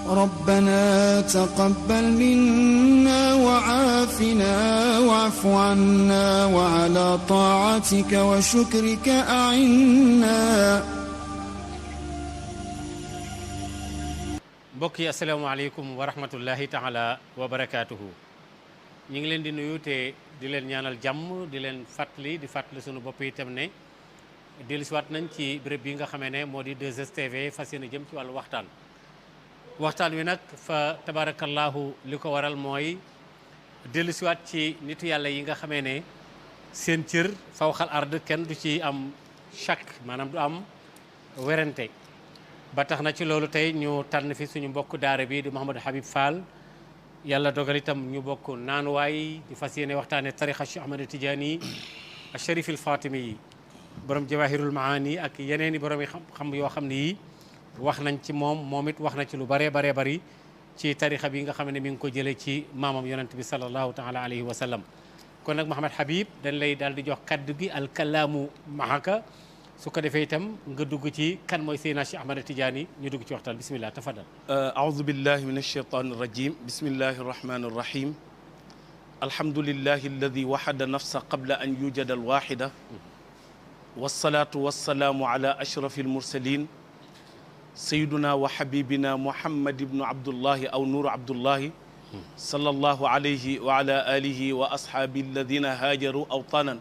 ربنا تقبل منا وعافنا واعف عنا وعلى طاعتك وشكرك أعنا. mbokk yi asalaamaaleykum wa rahmatullahi taala wa barakaatuhu. ñu ngi leen di nuyu te di leen ñaanal jàmm di leen fàttali sunu bopp itam ne dellusiwaat nañ ci béréb bi nga xamee ne moo di 2STV fas yéene jëm ci wàllu waxtaan wi nag fa tabarakallahu li ko waral mooy dellusiwaat ci nitu yàlla yi nga xamee ne seen cër fawxal ard kenn du ci am chaque maanaam du am werante ba tax na ci loolu tey ñu tànn fi suñu mbokk daara bi di Mouhamadou Habib Fall yàlla dogal itam ñu bokk naanuwaay di fas yéene waxtaane tarixa Cheikh Ahmad Tidiane Cherif al Fatimi yi borom jawahirul maani ak yeneen i borom yi xam yoo xam ne yi wax nañ ci moom it wax na ci lu baree bari ci tarixa bi nga xam ne mi ngi ko jëlee ci maamam yonent bi sallallahu taala alayhi wa sallam. kon nag Mouhamad Habib dañ lay daal di jox kaddu gi alkalaamu mahaka su ko defee itam nga dugg ci kan mooy Seydina Cheikh Ahmad Tidiane ñu dugg ci waxtaan bismillah tafadal. aoudu billahi min alcheytan irrajim bismillahi irrahmani irrahim alhamdulillahi alladi waxada nafsa qabla an yujada alwaxida wasalaatu wasalaamu ala ashrafi almursalin sayyiduna wa habibina muhammad ibnu abdullahi aw nuuru abdullahi sallallahu alayhi wa ala alihi wa ashaabi alladina haajaru awtanan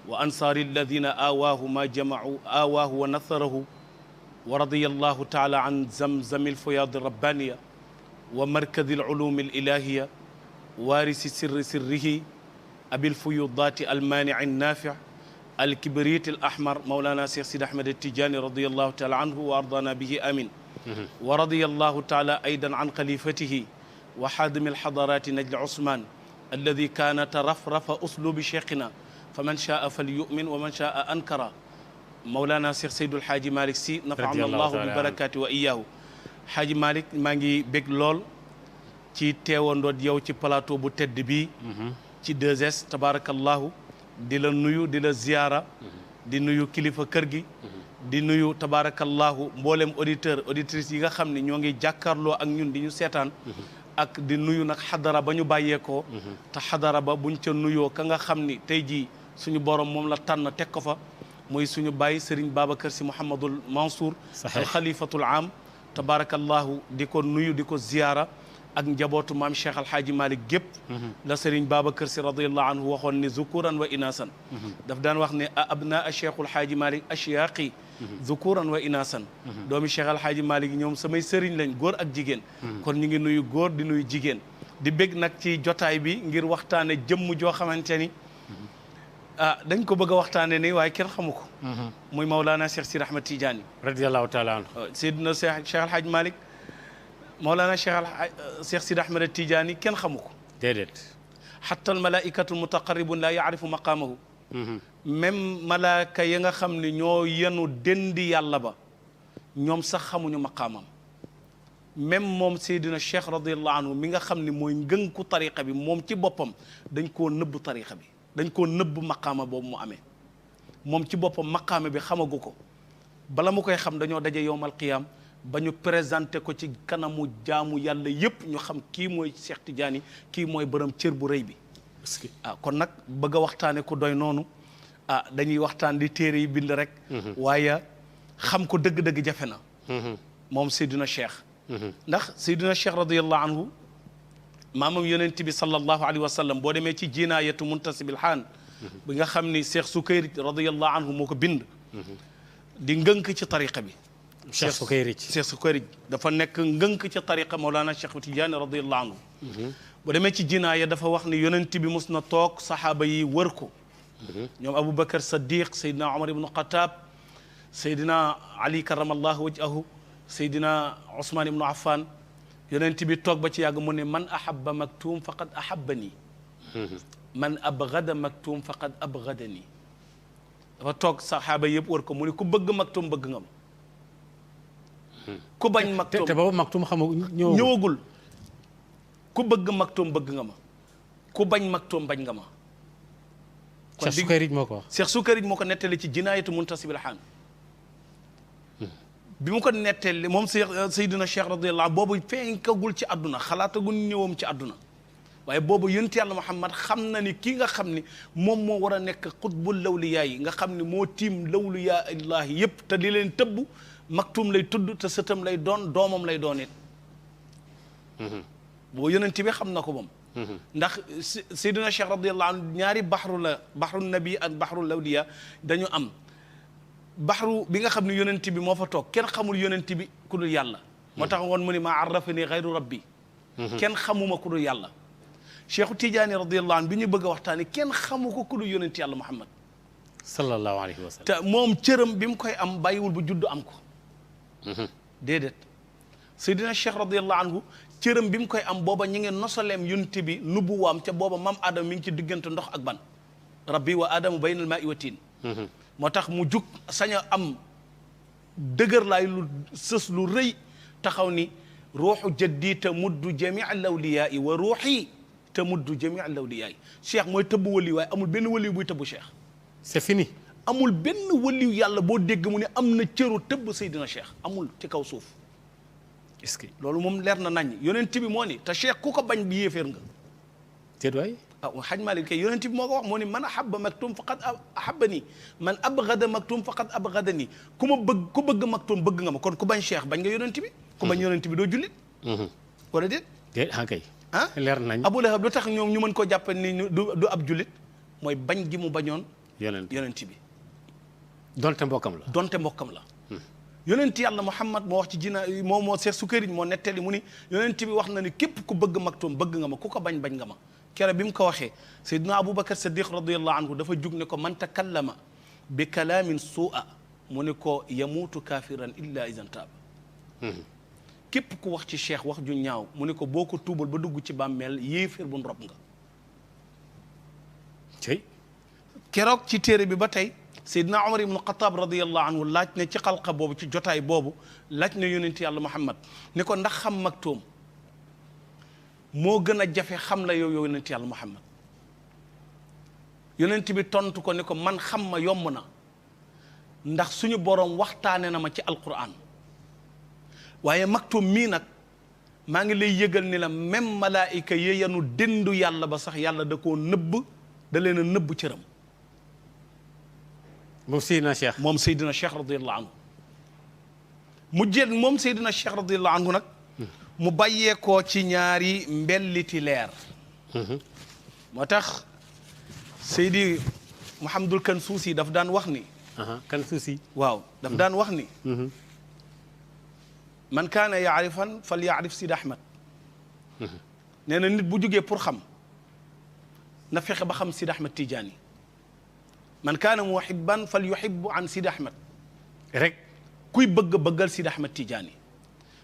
wa ansaari alladina aawaahu ma jamacu aawaahu wa nasarahu wa radiya allahu taala an zamzami alfuyaadi rabbaniya wa markadi alculumi alilahiya waarisi sirrihi abilfuyudaati almaanici annaafic alkibrit alahmar mawlana cheikh sidi ahmed atijani radiallahu taala anhu wa ardana bihi amin wa radiallahu taala aydan an xalifatihi wa xaadimi alxadarati najli usman alladi kaana tarafrafa uslubi cheikhina faman shaa falyumin wa man shaa ankara mawlana cheikh seydul xaaji malik si nafaana allahu bi barakati wa iyaahu xaaji malik maa ngi bég lool ci teewandoot yow ci plateau bu tedd bi ci 2S tabarakallahu di la nuyu di la ziyaara di nuyu kilifa kër gi di nuyu tabarakallahu mboolem auditrice yi nga xam ne ñoo ngi jàkkaarloo ak ñun di ñu seetaan ak di nuyu nag xadara ba ñu bàyyeekoo te xadara ba buñ ca nuyoo ka nga xam ni tey jii suñu borom moom la tànn teg ko fa muy suñu bàyyi Serigne Babacar Sy Mouhamadul Mansour al xalifatul am tabarakallahu di ko nuyu di ko ziyaara ak njabootu maam Cheikh Alhaaji Malick gépp la Serigne Babacar Sy radiallahu anhu waxoon ni zukuran wa inasan daf daan wax ne abnaa Cheikh Alhaaji Malick ashyaaqi zukuran wa inasan doomi Cheikh Alhaaji Malick ñoom samay sëriñ lañ góor ak jigéen kon ñu ngi nuyu góor di nuyu jigéen di bég nag ci jotaay bi ngir waxtaane jëmm joo xamante ni dañ ko bëgg a waxtaane ni waaye kenn xamu ko muy Mawlana Cheikh Sidi Ahmed Tidiane radiallahu taala anhu Seydina Cheikh Alhaaji Malick Mawlana Cheikh Sidi Ahmed Tidiane kenn xamu ko déedéet xatta al malaikatu mutaqarribun la yaarifu maqaamahu même malaaka ya nga xam ne ñoo yenu dendi yàlla ba ñoom sax xamuñu maqaamam même moom Seydina Cheikh radiallahu anhu mi nga xam ne mooy ngënku tariqa bi moom ci boppam dañ koo nëbb tariqa bi dañ koo nëbb maqaama boobu mu amee moom ci boppam maqaama bi xamagu ko bala mu koy xam dañoo daje yowmal qiyaam ba ñu présenté ko ci kanamu jaamu yàlla yépp ñu xam kii mooy Cheikh Tidiane kii mooy borom cër bu rëy bi kon nag bëgg a waxtaane ko doy noonu dañuy waxtaan di téere yi bind rek waaye xam ko dëgg-dëgg jafe na moom Seydina Cheikh ndax Seydina Cheikh radiallahu anhu maamam yonent bi sallallahu alayhi wa sallam boo demee ci jinaayatu muntasibil xaan bi nga xam ni Cheikh Sukayri radiallahu anhu moo ko bind di ngënk ci tariqa bi Cheikh Sukayri dafa nekk ngënk ci tariqa Mawlana Cheikh Tidiane radiallahu anhu boo demee ci jinaaya dafa wax ni yonent bi mos na toog saxaaba yi wër ko ñoom Aboubacar Saddiq Seydina Omar ibnu Xataab Seydina Ali karamallahu wajhahu Seydina Ousmane ibnu Affan yonent bi toog ba ci yàgg mu ne man ahabba maktuum faqad ahabbani man abgada maktuum faqad abgadani dafa toog saxaaba yëpp wër ko mu ne ku bëgg maktuum bëgg nga ma ku bañ maktuum te boobu maktuum xamagu ñëwagul ku bëgg maktuum bëgg nga ma ku bañ maktuum bañ nga ma kon Cheikh Sukayri moo ko wax Cheikh Sukayri moo ko nettali ci jinaayatu muntasibil xaan bi mu ko nettali moom Seydina Cheikh radiyallahu anhu boobu fenkagul ci àdduna xalaatagul ñëwam ci àdduna waaye boobu yonent yàlla Muhammad xam na ni kii nga xam ni moom moo war a nekk xutbul lawliyaa yi nga xam ni moo tiim lawliyaa illaahi yëpp te di leen tëbb maktum lay tudd te sëtam lay doon doomam lay doon it boo yonent bi xam na ko moom ndax Seydina Cheikh radiyallahu anhu ñaari baxru nabi ak baxru lawliyaa dañu am baxru bi nga xam ne yonent bi moo fa toog kenn xamul yonent bi ku dul yàlla moo tax woon mu ni maa arrafani xayru rabbi kenn xamuma ku dul yàlla Cheikhu Tidiane radiyallahu anhu bi ñu bëgg a waxtaane kenn xamu ko ku dul yonent yàlla Muhammad sallallahu alayhi wa sallam te moom cëram bi mu koy am bàyyiwul bu juddu am ko déedéet Seydina Cheikh radiyallahu anhu cëram bi mu koy am booba ñu ngi nosaleem yonent bi nubuwaam ca booba maam Adama mi ngi ci diggante ndox ak ban rabbi wa Adama baynal maa'i wa tiin moo tax mu jug sañ a am dëgër laay lu sës lu rëy taxaw ni ruuxu jaddi te muddu jamii lawliyaa yi wa ruuxi te muddu jamii lawliyaa yi cheikh mooy tëbb wali waaye amul benn wali buy tëbb cheikh c'est fini amul benn wali yàlla boo dégg mu ne am na cëru tëbb Seydina Cheikh amul ci kaw suuf est-ce que loolu moom leer na nañ yonent bi moo ni te cheikh ku ko bañ bi yéeféer nga teet waay xaj Maalik kay yonent bi moo ko wax moo ni man ahabba maktum faqad ahabbani man abgada maktum faqad abgadani ku ma bëgg ku bëgg maktum bëgg nga ma kon ku bañ cheikh bañ nga yonent bi ku bañ yonent bi doo jullit wala déet déet kay ah leer nañ Abu Lahab lu tax ñoom ñu mën koo jàpp ni du ab jullit mooy bañ gi mu bañoon yonent bi donte mbokkam la donte mbokkam la yonent yàlla Muhammad moo wax ci jina moo Seex Sukayri moo nettali mu ni yonent bi wax na ni képp ku bëgg maktum bëgg nga ma ku ko bañ bañ nga ma kere bi mu ko waxee Seydina Aboubacar Siddiq radiyallahu anhu dafa jug ne ko man takallama bi kalaamin suu'a mu ne ko yamuutu kaafiran illa idan taaba képp ku wax ci cheikh wax ju ñaaw mu ne ko boo ko tuubal ba dugg ci bàmmeel yéeféer bu rob nga cey keroog ci téere bi ba tey Seydina Omar ibnu Xataab radiyallahu anhu laaj ne ci xalqa boobu ci jotaay boobu laaj ne yonent yàlla Muhammad ne ko ndax xam maktoom moo gën a jafe xam la yow yonent yàlla Muhammad yonent bi tontu ko ne ko man xam ma yomb na ndax suñu boroom waxtaane na ma ci alquran waaye maktoom mii nag maa ngi lay yëgal ni la même malaayika yi yanu dendu yàlla ba sax yàlla da koo nëbb da leen a nëbb cëram moom Seydina Cheikh moom Seydina Cheikh radiyallahu anhu mu jël moom Seydina Cheikh radiyallahu anhu nag mu bàyyeekoo ci ñaari mbelliti leer moo tax Seydi Mouhamadul Kansuusi daf daan wax ni Kansuusi waaw daf daan wax ni man kaana yaarifan fal yaarif Sidi Ahmed nee na nit bu jógee pour xam na fexe ba xam Sidi Ahmed Tidiane man kaana muhibban fal yuhibbu an Sidi Ahmed rek kuy bëgg bëggal Sidi Ahmed Tidiane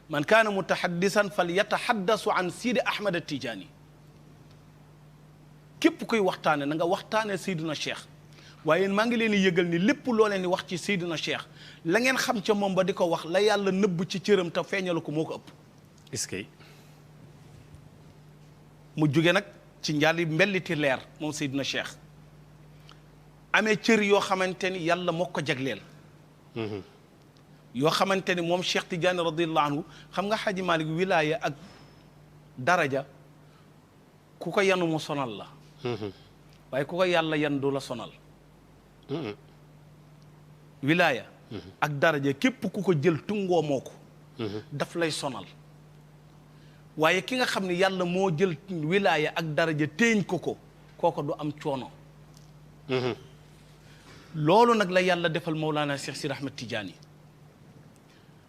man kaana mutahaddisan fal yatahaddasu an Sidi Ahmed Tidiane képp kuy waxtaane na nga waxtaane Seydina Cheikh waaye maa ngi leen di yëgal ni lépp loo leen di wax ci Seydina Cheikh la ngeen xam ca moom ba di ko wax la yàlla nëbb ci cëram te feeñalu ko moo ko ëpp est-ce que mu jóge nag ci njàlli mbelliti leer moom Seydina Cheikh amee cër yoo xamante ni yàlla moo ko jagleel yoo xamante ni moom Cheikh Tidiane radiyallahu anhu xam nga Xaaji Malik wilaaya ak daraja ku ko yanu mu sonal la waaye ku ko yàlla yan du la sonal wilaaya ak daraja képp ku ko jël tungoo moo ko daf lay sonal waaye ki nga xam ne yàlla moo jël wilaaya ak daraja téeñ ko kooko du am coono loolu nag la yàlla defal Mawlana Cheikh Sidi Ahmed Tidiane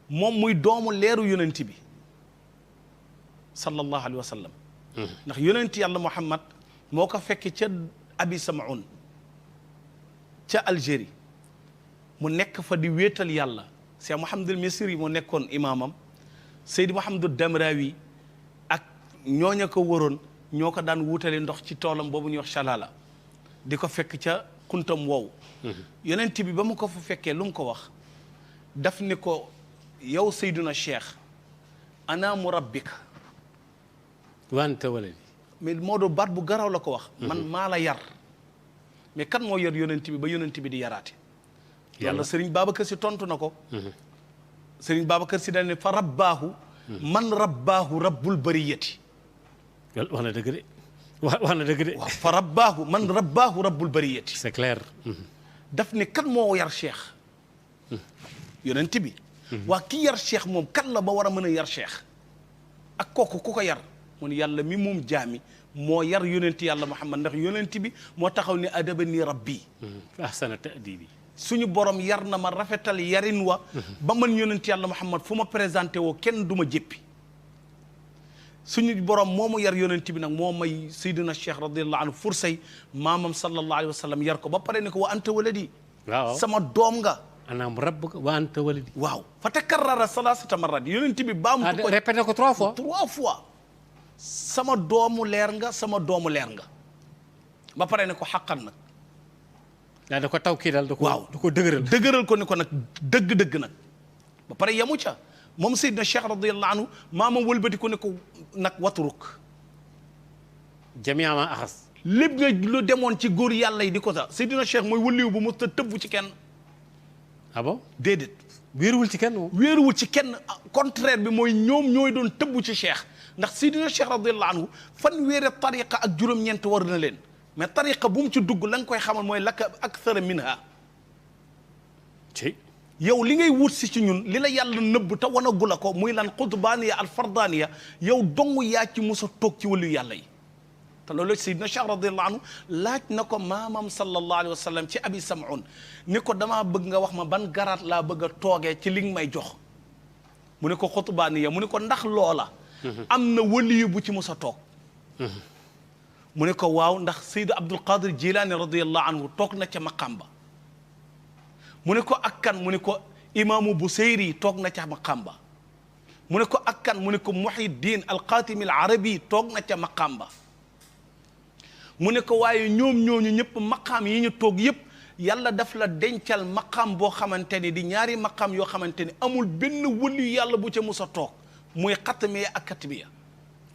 moom muy doomu leeru yonent bi sallallahu alayhi wa sallam ndax yonent yàlla Muhammad moo ko fekk ca Abi Samaun ca Algérie mu nekk fa di wéetal yàlla Cheikh Mouhamadul Misri moo nekkoon imaamam Seydi Mouhamadou Damrawi ak ñooña ko waroon ñoo ko daan wuutale ndox ci toolam boobu ñuy wax Chalala di ko fekk ca kuntam wow yonent bi ba mu ko fa fekkee lu mu ko wax daf ni ko yow Seydina Cheikh ana murabbika wante wala ni mais moo doo baat bu garaw la ko wax man maa la yar mais kan moo yar yonent bi ba yonent bi di yaraate yàlla Sëriñ Babacar Si tontu na ko Serigne Babacar Si daan ne fa rabbaahu man rabbaahu rabbul bariyati. wax na dëgg de wax na dëgg de. waaw fa rabbaahu man rabbaahu rabbul bariyati. c'est clair. daf ne kan moo yar cheikh. yonent bi. waa ki yar cheikh moom kan la ba war a mën a yar cheikh. ak kooku ku ko yar mu ne yàlla mi moom jaami moo yar yonent yàlla Muhammad ndax yonent bi moo taxaw ne adabani rabbi. ahsana ta'dibi. suñu borom yar na ma rafetal yarin wa. ba man yonent yàlla Muhammad fu ma présenté woo kenn du ma jéppi. suñu borom moomu yar yonent bi nag moo may Seydina Cheikh radiyallahu anhu fursay maamam sallallahu alayhi wa sallam yar ko ba pare ne ko wa anta waladi. waaw sama doom nga. anaam rabbuka wa anta waladi. waaw fa takarrara salasata marrat yonent bi baamu ko répété ko 3 fois. 3 fois. sama doomu leer nga sama doomu leer nga. ba pare ne ko xaqan nag. da ko taw kii daal da ko. waaw da ko dëgëral. dëgëral ko ne ko nag dëgg-dëgg nag. ba pare yamu ca moom Seydina Cheikh radiyallahu anhu maamam wëlbati ko ne ko nag waturuk. jamia ma axas. lépp nga lu demoon ci góor yàlla yi di ko sax Seydina Cheikh mooy wëliw bu mu tëbb ci kenn. ah bon déedéet. wéeruwul ci kenn moom. wéeruwul ci kenn contraire bi mooy ñoom ñooy doon tëbb ci Cheikh ndax Seydina Cheikh radiyallahu anhu fanweeri tariqa ak juróom-ñeent war na leen mais tariqa bu mu ci dugg la nga koy xamal mooy laka akthara minha. ci yow li ngay wut si ci ñun li la yàlla nëbb te wanagu la ko muy lan qutbaaniya al fardaaniya yow dong yaa ci mos a toog ci wàllu yàlla yi. te loolu Seydina Cheikh radiyallahu anhu laaj na ko maamam sallallahu alayhi wa sallam ci abi Sam'un ni ko damaa bëgg nga wax ma ban garaat laa bëgg a toogee ci li nga may jox. mu ne ko qutbaaniya mu ne ko ndax loola. am na waliyu bu ci mos a toog. mu ne ko waaw ndax Seydou Abdul Qadir Jilaani radiyallahu anhu toog na ca maqam ba. mu ne ko ak kan mu ne ko imaamu Buseyri toog na ca maqam ba. mu ne ko ak kan mu ne ko Muhyiddin al-Qaatimi al-Arabi toog na ca maqam ba. mu ne ko waaye ñoom ñooñu ñëpp maqaam yi ñu toog yëpp yàlla daf la dencal maqaam boo xamante ni di ñaari maqaam yoo xamante ni amul benn wëliyu yàlla bu ca mus a toog muy xatmiya ak katmiya.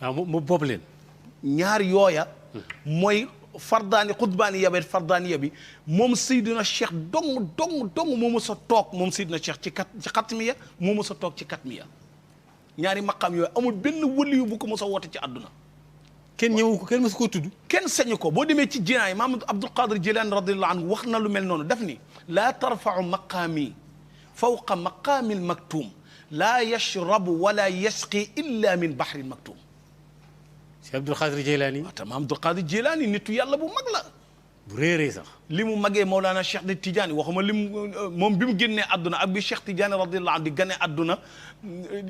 waaw mu boobu leen. ñaar yooya. mooy fardaani xutbaani yabeet fardaani yabi moom Seydina Cheikh dong moo mës a toog moom Seydina Cheikh ci xatmiya moo mës a toog ci katmiya ñaari maqaam yooyu amul benn waliyu bu ko mës a woote ci àdduna. kenn ñëwu ko kenn mësu koo tudd. kenn sañu ko boo demee ci jinaay Mahamad Abdul Qadir Jilaani radiyallahu anhu wax na lu mel noonu daf ni laa tarfau maqaami fawqa maqaami almaktuum laa yashrabu wala yasqi illa min bahri almaktuum. Cheikh Abdul Qadir Jilaani. waaw tamam Abdul Qadir Jilaani nitu yàlla bu mag la. bu réeree sax. li mu magee Mawlana Cheikh de Tidiane waxuma lim moom bi mu génnee àdduna ak bi Cheikh Tidiane radiyallahu anhu di gane àdduna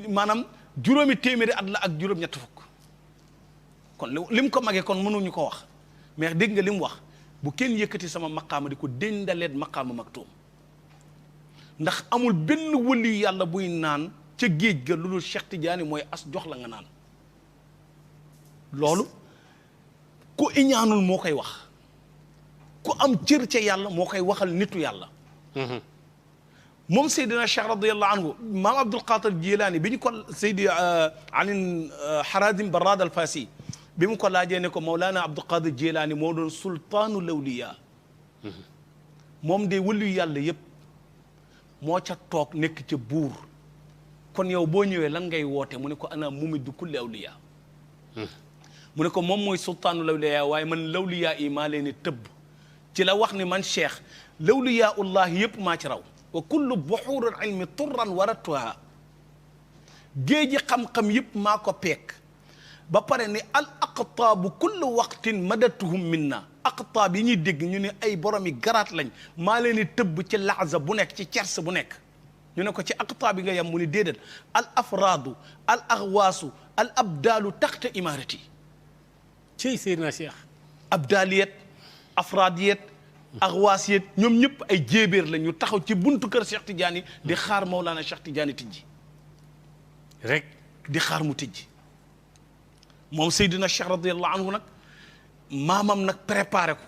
maanaam juróomi téeméeri at la ak juróom-ñett fukk. kon li mu ko magee kon mënuñu ko wax mais dégg nga li mu wax bu kenn yëkkati sama maqaama di ko déndaleet maqaama maktuum ndax amul benn wëli yàlla buy naan ca géej ga lu dul Cheikh Tidiane mooy as jox la nga naan. loolu ku iñaanul moo koy wax ku am cër ca yàlla moo koy waxal nitu yàlla. moom Seydina Cheikh radiyallahu anhu maam Abdul Qadir Jilaani bi ñu ko Seydi Ali Harazim Barrad al Fasi bi mu ko laajee ne ko Mawlana Abdul Qadir Jilaani moo doon sultaanu lawliya moom de wëlu yàlla yëpp moo ca toog nekk ca buur kon yow boo ñëwee lan ngay woote mu ne ko ana mumiddu kulli awliya mu ne ko moom mooy sultaanu lawliya waaye man lawliya yi maa leen tëbb ci la wax ni man cheikh lawliya ullahi yëpp maa ci raw wa kullu buxuurul ilmi turran waratuha géeji xam-xam yëpp maa ko peek ba pare ni al aqtaabu kullu waqtin madatuhum minna aqtaab yi ñuy dégg ñu ne ay boromi garaat lañ maa leen tëbb ci laxza bu nekk ci cers bu nekk ñu ne ko ci aqtaab yi nga yem mu ni déedéet al afraadu al axwaasu al abdaalu taxta imarati cey Seydina Cheikh abdaaliyet afraadiyet axwaasiyet ñoom ñëpp ay jéebéer la ñu taxaw ci buntu kër Cheikh Tidiane di xaar Mawlana Cheikh Tidiane tijji rek di xaar mu tijji moom Seydina Cheikh radiyallahu anhu nag maamam nag préparé ko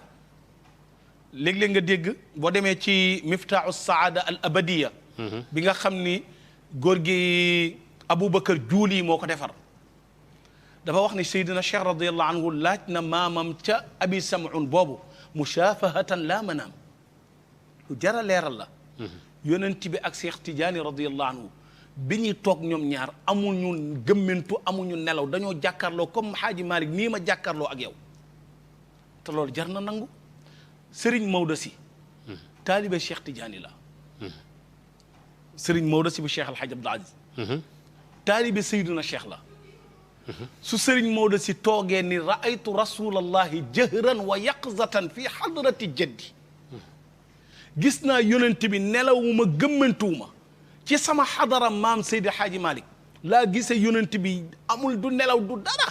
léeg-léeg nga dégg boo demee ci miftaahu saada al abadiya bi nga xam ni góor gi Aboubacar Juuli moo ko defar dafa wax ni Seydina Cheikh radiyallahu anhu laaj na maamam ca abi Sam'un boobu mushafahatan laa manaam lu jara leeral la yonent bi ak Cheikh Tidiane radiyallahu anhu bi ñuy toog ñoom ñaar amuñu gëmmentu amuñu nelaw dañoo jàkkaarloo comme Xaaji Malick nii ma jàkkaarloo ak yow te loolu jar na nangu. Serigne Maodo si taalibe Cheikh Tidiane la Serigne Maodo si bu Cheikh El Hadj Abdou Aziz taalibe Seydina Cheikh la su Serigne Maodo si toogee ni raaytu rasulallahi jahran wa yaqzatan fi hadrati jaddi gis naa yonent bi nelawuma gëmmantuwuma ci sama xadara maam Seydi Hadji Malick laa gisee yonent bi amul du nelaw du dara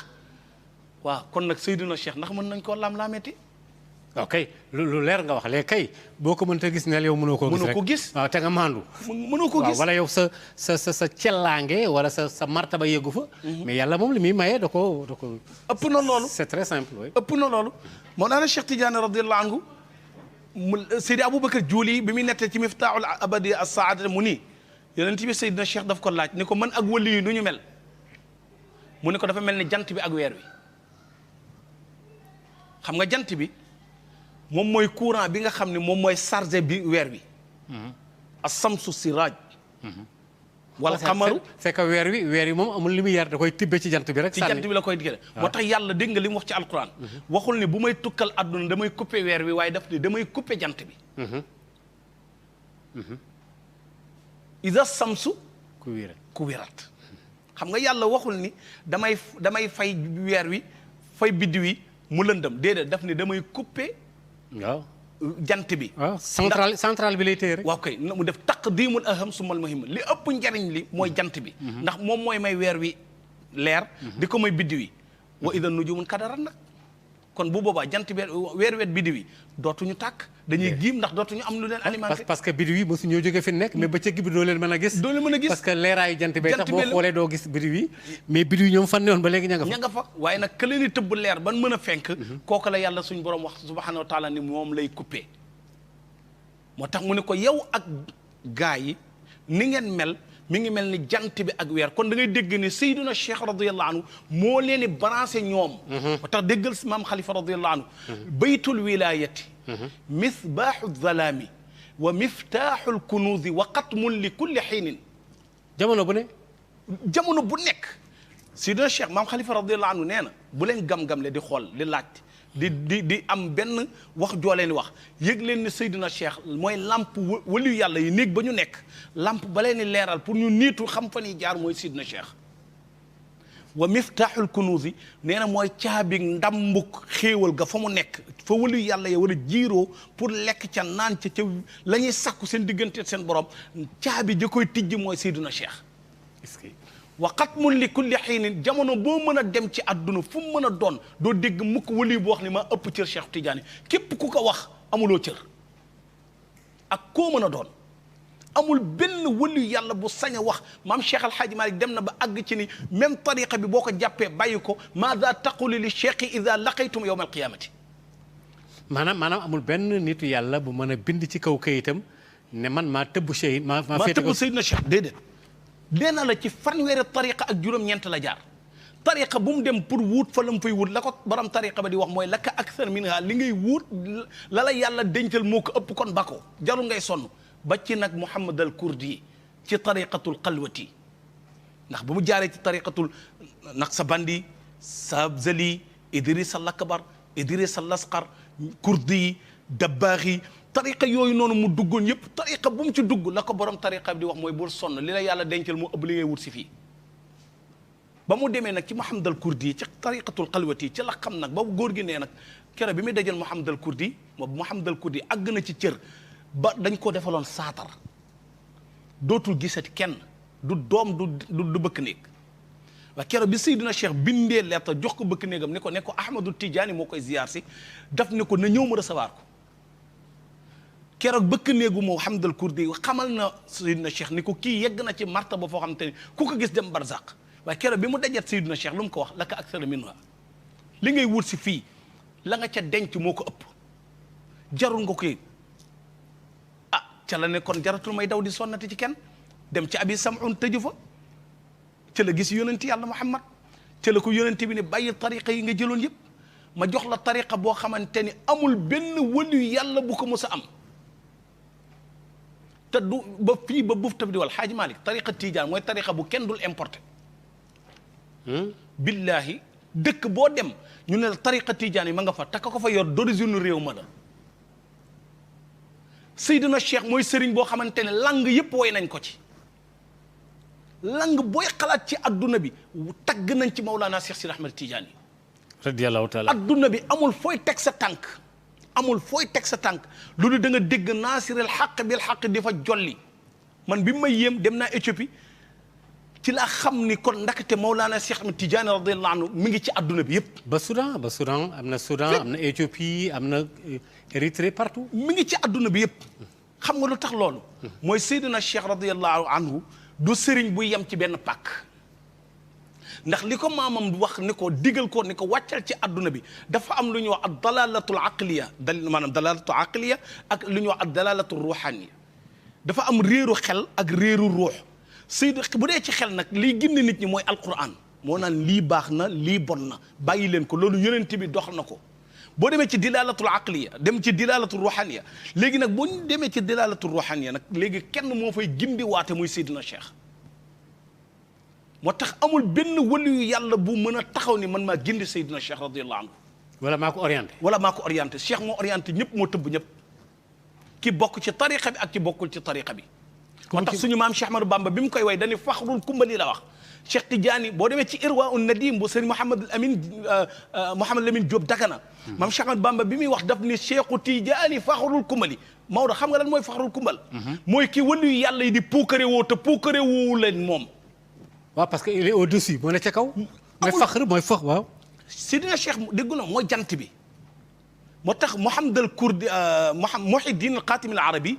waaw kon nag Seydina Cheikh ndax mën nañ koo lam-laameeti ok lu leer nga wax léegi kay boo ko mënta gis nel yow mënoo koo gis waaw te nga maandu mënoo ko gis wala yow sa cellaange wala sa martaba yeggu fa mais yàlla moom li muy maye da ko ëpp na loolu c'est très simple oui ëpp na loolu Mawlana Cheikh Tidiane radiyallahu anhu Seydi Aboubacar Juuli bi muy nettee ci Miftaaxul Abadi as-Saada mu nii Yonent bi Seydina Cheikh daf ko laaj ni ko man ak wali yi nu ñu mel mu ne ko dafa mel ni jant bi ak weer wi xam nga jant bi moom mooy courant bi nga xam ne moom mooy chargé bi weer wi as-samsu siraaj wala xamaru c'est que weer wi moom amul lumière da koy tibbe ci jant bi rek ci jant bi la koy diggee moo tax yàlla dégg nga li mu wax ci alquran waxul ne bu may tukkal àdduna damay couper weer wi waaye daf ne damay couper jant bi isa samsu ku wirat xam nga yàlla waxul ni damay fay weer wi fay biddi wi mu lëndëm déedéet daf ne damay couper waaw jant bi waaw central bi lay téye rek waaw kay mu def taqdimul aham sumal muhim li ëpp njariñ li mooy jant bi ndax moom mooy may weer wi leer di ko may biddi wi wa idan nujumun kadaran nag kon bu boobaa jant bi weer wet biddi wi dootuñu tàkk dañuy giim ndax dootuñu am lu leen alimenté parce que biddi wi mosu ñoo jógee fi nekk mais ba cëgg bi doo leen mën a gis parce que leeraayu jant bi tax boo xoolee doo gis biddi wi mais biddi wi ñoom fan ne woon ba léegi ña nga fa waaye nag ka leen di tëbb leer ban mën a fenk kooku la yàlla suñ borom wax subhanahu wa taala ni moom lay coupé moo tax mu ne ko yow ak gaa yi ni ngeen mel mi ngi mel ni jant bi ak weer kon da ngay dégg ni Seydina Cheikh radiyallahu anhu moo leen di branché ñoom moo tax déggal si maam Khalifa radiyallahu anhu baytul wilayati misbaaxu zalaami wa miftaaxul kunuuzi wa qatmun li kulli xiinin jamono bu nekk Seydina Cheikh maam Khalifa radiyallahu anhu nee na bu leen gam-gamle di xool di laaj di am benn wax joo leen wax yëg leen ni Seydina Cheikh mooy lamp waliyu yàlla yi néeg ba ñu nekk lamp ba leen di leeral pour ñu niitu xam fa ni jaar mooy Seydina Cheikh wa miftaaxul kunuuzi nee na mooy caabi ndambuk xéewal ga fa mu nekk fa waliyu yàlla ya war a jiiroo pour lekk ca naan ca la ñuy sàkku seen diggante seen borom caabi ja koy tijji mooy Seydina Cheikh wa xatmun li kulli xiinin jamono boo mën a dem ci àdduna fu mu mën a doon doo dégg mukk wali boo wax ni maa ëpp cër Cheikh Tidiane képp ku ko wax amuloo cër ak koo mën a doon amul benn wali yàlla bu sañ a wax maam Cheikh Al Hadj Malick dem na ba àgg ci ni même tariqa bi boo ko jàppee bàyyi ko maada taqulu li cheikh ida laqaytum yawma alqiyamati maanaam amul benn nitu yàlla bu mën a bind ci kaw kayitam ne man maa tëbb Cheikh maa tëbb Seydina Cheikh déedéet nee na la ci fanweeri tariqa ak juróom-ñeent la jaar tariqa bu mu dem pour wuut fa la mu fay wut la ko borom tariqa ba di wax mooy laka akthar minha li ngay wuut la yàlla dencal moo ko ëpp kon bako jarul ngay sonn ba ci nag Muhammad al Kurdi ci tariqatul xalwati ndax bu mu jaaree ci tariqatul Naqsabandi Sabzali Idris al Akbar Idris al Asqar Kurdi Dabbaaxi tariqa yooyu noonu mu duggoon yëpp tariqa bu mu ci dugg la ko borom tariqa bi di wax mooy bul sonn li la yàlla dencal moo ëpp li ngay wut si fii ba mu demee nag ci Muhammad al Kurdi ci tariqatul xalwati ci la xam nag ba góor gi nee nag kero bi muy dajal Muhammad al Kurdi moom Muhammad al Kurdi àgg na ci cër ba dañ ko defaloon saatar dootul gisati kenn du doom du bëkk néeg waaye kero bi Seydina Cheikh bindee lettre jox ko bëkk néegam ne ko Ahmadu Tidiane moo koy ziyaar si daf ne ko na ñëw ma recevoir ko keroog bëkk néegu Muhammad al Kurdi xamal na Seydina Cheikh ni ko kii yegg na ci martaba foo xam te ne ku ko gis dem barzaq waaye keroog bi mu dajet Seydina Cheikh lu mu ko wax laka akthar minha li ngay wut si fii la nga ca denc moo ko ëpp jarul nga koy ca la ne kon jaratul may daw di sonnati ci kenn dem ci abi samun tëju fa ca la gis yonenti yàlla Muhammad ca la ko yonenti bi ne bàyyi tariqa yi nga jëloon yëpp ma jox la tariqa boo xamante ni amul benn waliyu yàlla bu ko mës a am te du ba fii ba buuf tab di wal xaaji Malick tariqa tijaan mooy tariqa bu kenn dul importé billahi dëkk boo dem ñu ne la tariqa tijaan yi ma nga fa takka ko fa yor d'origine réew ma la Seydina Cheikh mooy sëriñ boo xamante ne langue yëpp woy nañ ko ci langue booy xalaat ci adduna bi tagg nañ ci Mawlana Cheikh Sidi Ahmed Tidiane radiyallahu taala adduna bi amul fooy teg sa tànk loolu da nga dégg naasiril xaq bil xaq di fa jolli man bi may yéem dem naa Éthiopie ci laa xam ni kon ndakate Mawlana Cheikh Ahmed Tidiane radiyallahu anhu mi ngi ci adduna bi yëpp ba Soudan am na Soudan am na Éthiopie am na Érythrée partout mi ngi ci adduna bi yëpp xam nga lu tax loolu mooy Seydina Cheikh radiyallahu anhu du sëriñ buy yem ci benn pàkk ndax li ko maamam wax ni ko digal ko ni ko wàccal ci adduna bi dafa am lu ñuy wax ad dalalatul aqliya maanaam dalalatul aqliya ak lu ñuy wax ad dalalatul ruhaniya dafa am réeru xel ak réeru ruux Seydou bu dee ci xel nag liy gindi nit ñi mooy alquran moo naan lii baax na lii bon na bàyyi leen ko loolu yonent bi dox na ko boo demee ci dilalatul aqliya dem ci dilalatul ruhaniya léegi nag boo ñu demee ci dilalatul ruhaniya nag léegi kenn moo fay gindi waate muy Seydina Cheikh moo tax amul benn waliyu yàlla bu mën a taxaw ni man maa gindi Seydina Cheikh radiyallahu anhu wala maa ko orienté Cheikh moo orienté ñëpp moo tëbb ñëpp ki bokk ci tariqa bi ak ki bokkul ci tariqa bi moo tax suñu maam Cheikh Ahmadou Bamba bi mu koy way dañuy faxrul kumbali la wax Cheikh Tidiane boo demee ci Irwa un Nadim bu Serigne Mouhamad Lamine Diop Dagana maam Cheikh Ahmadou Bamba bi muy wax daf ni Cheikhu Tidiane faxrul kumbali Maodo xam nga lan mooy faxrul kumbal mooy ki waliyu yàlla yi di puukare woo te puukare woowu leen moom waaw parce que il est au-dessus moo ne ca kaw mooy faxr mooy fax waaw Seydina Cheikh déggu na mooy jant bi moo tax Mouhamad al Kurdi Muhiddin al Qatim al Arabi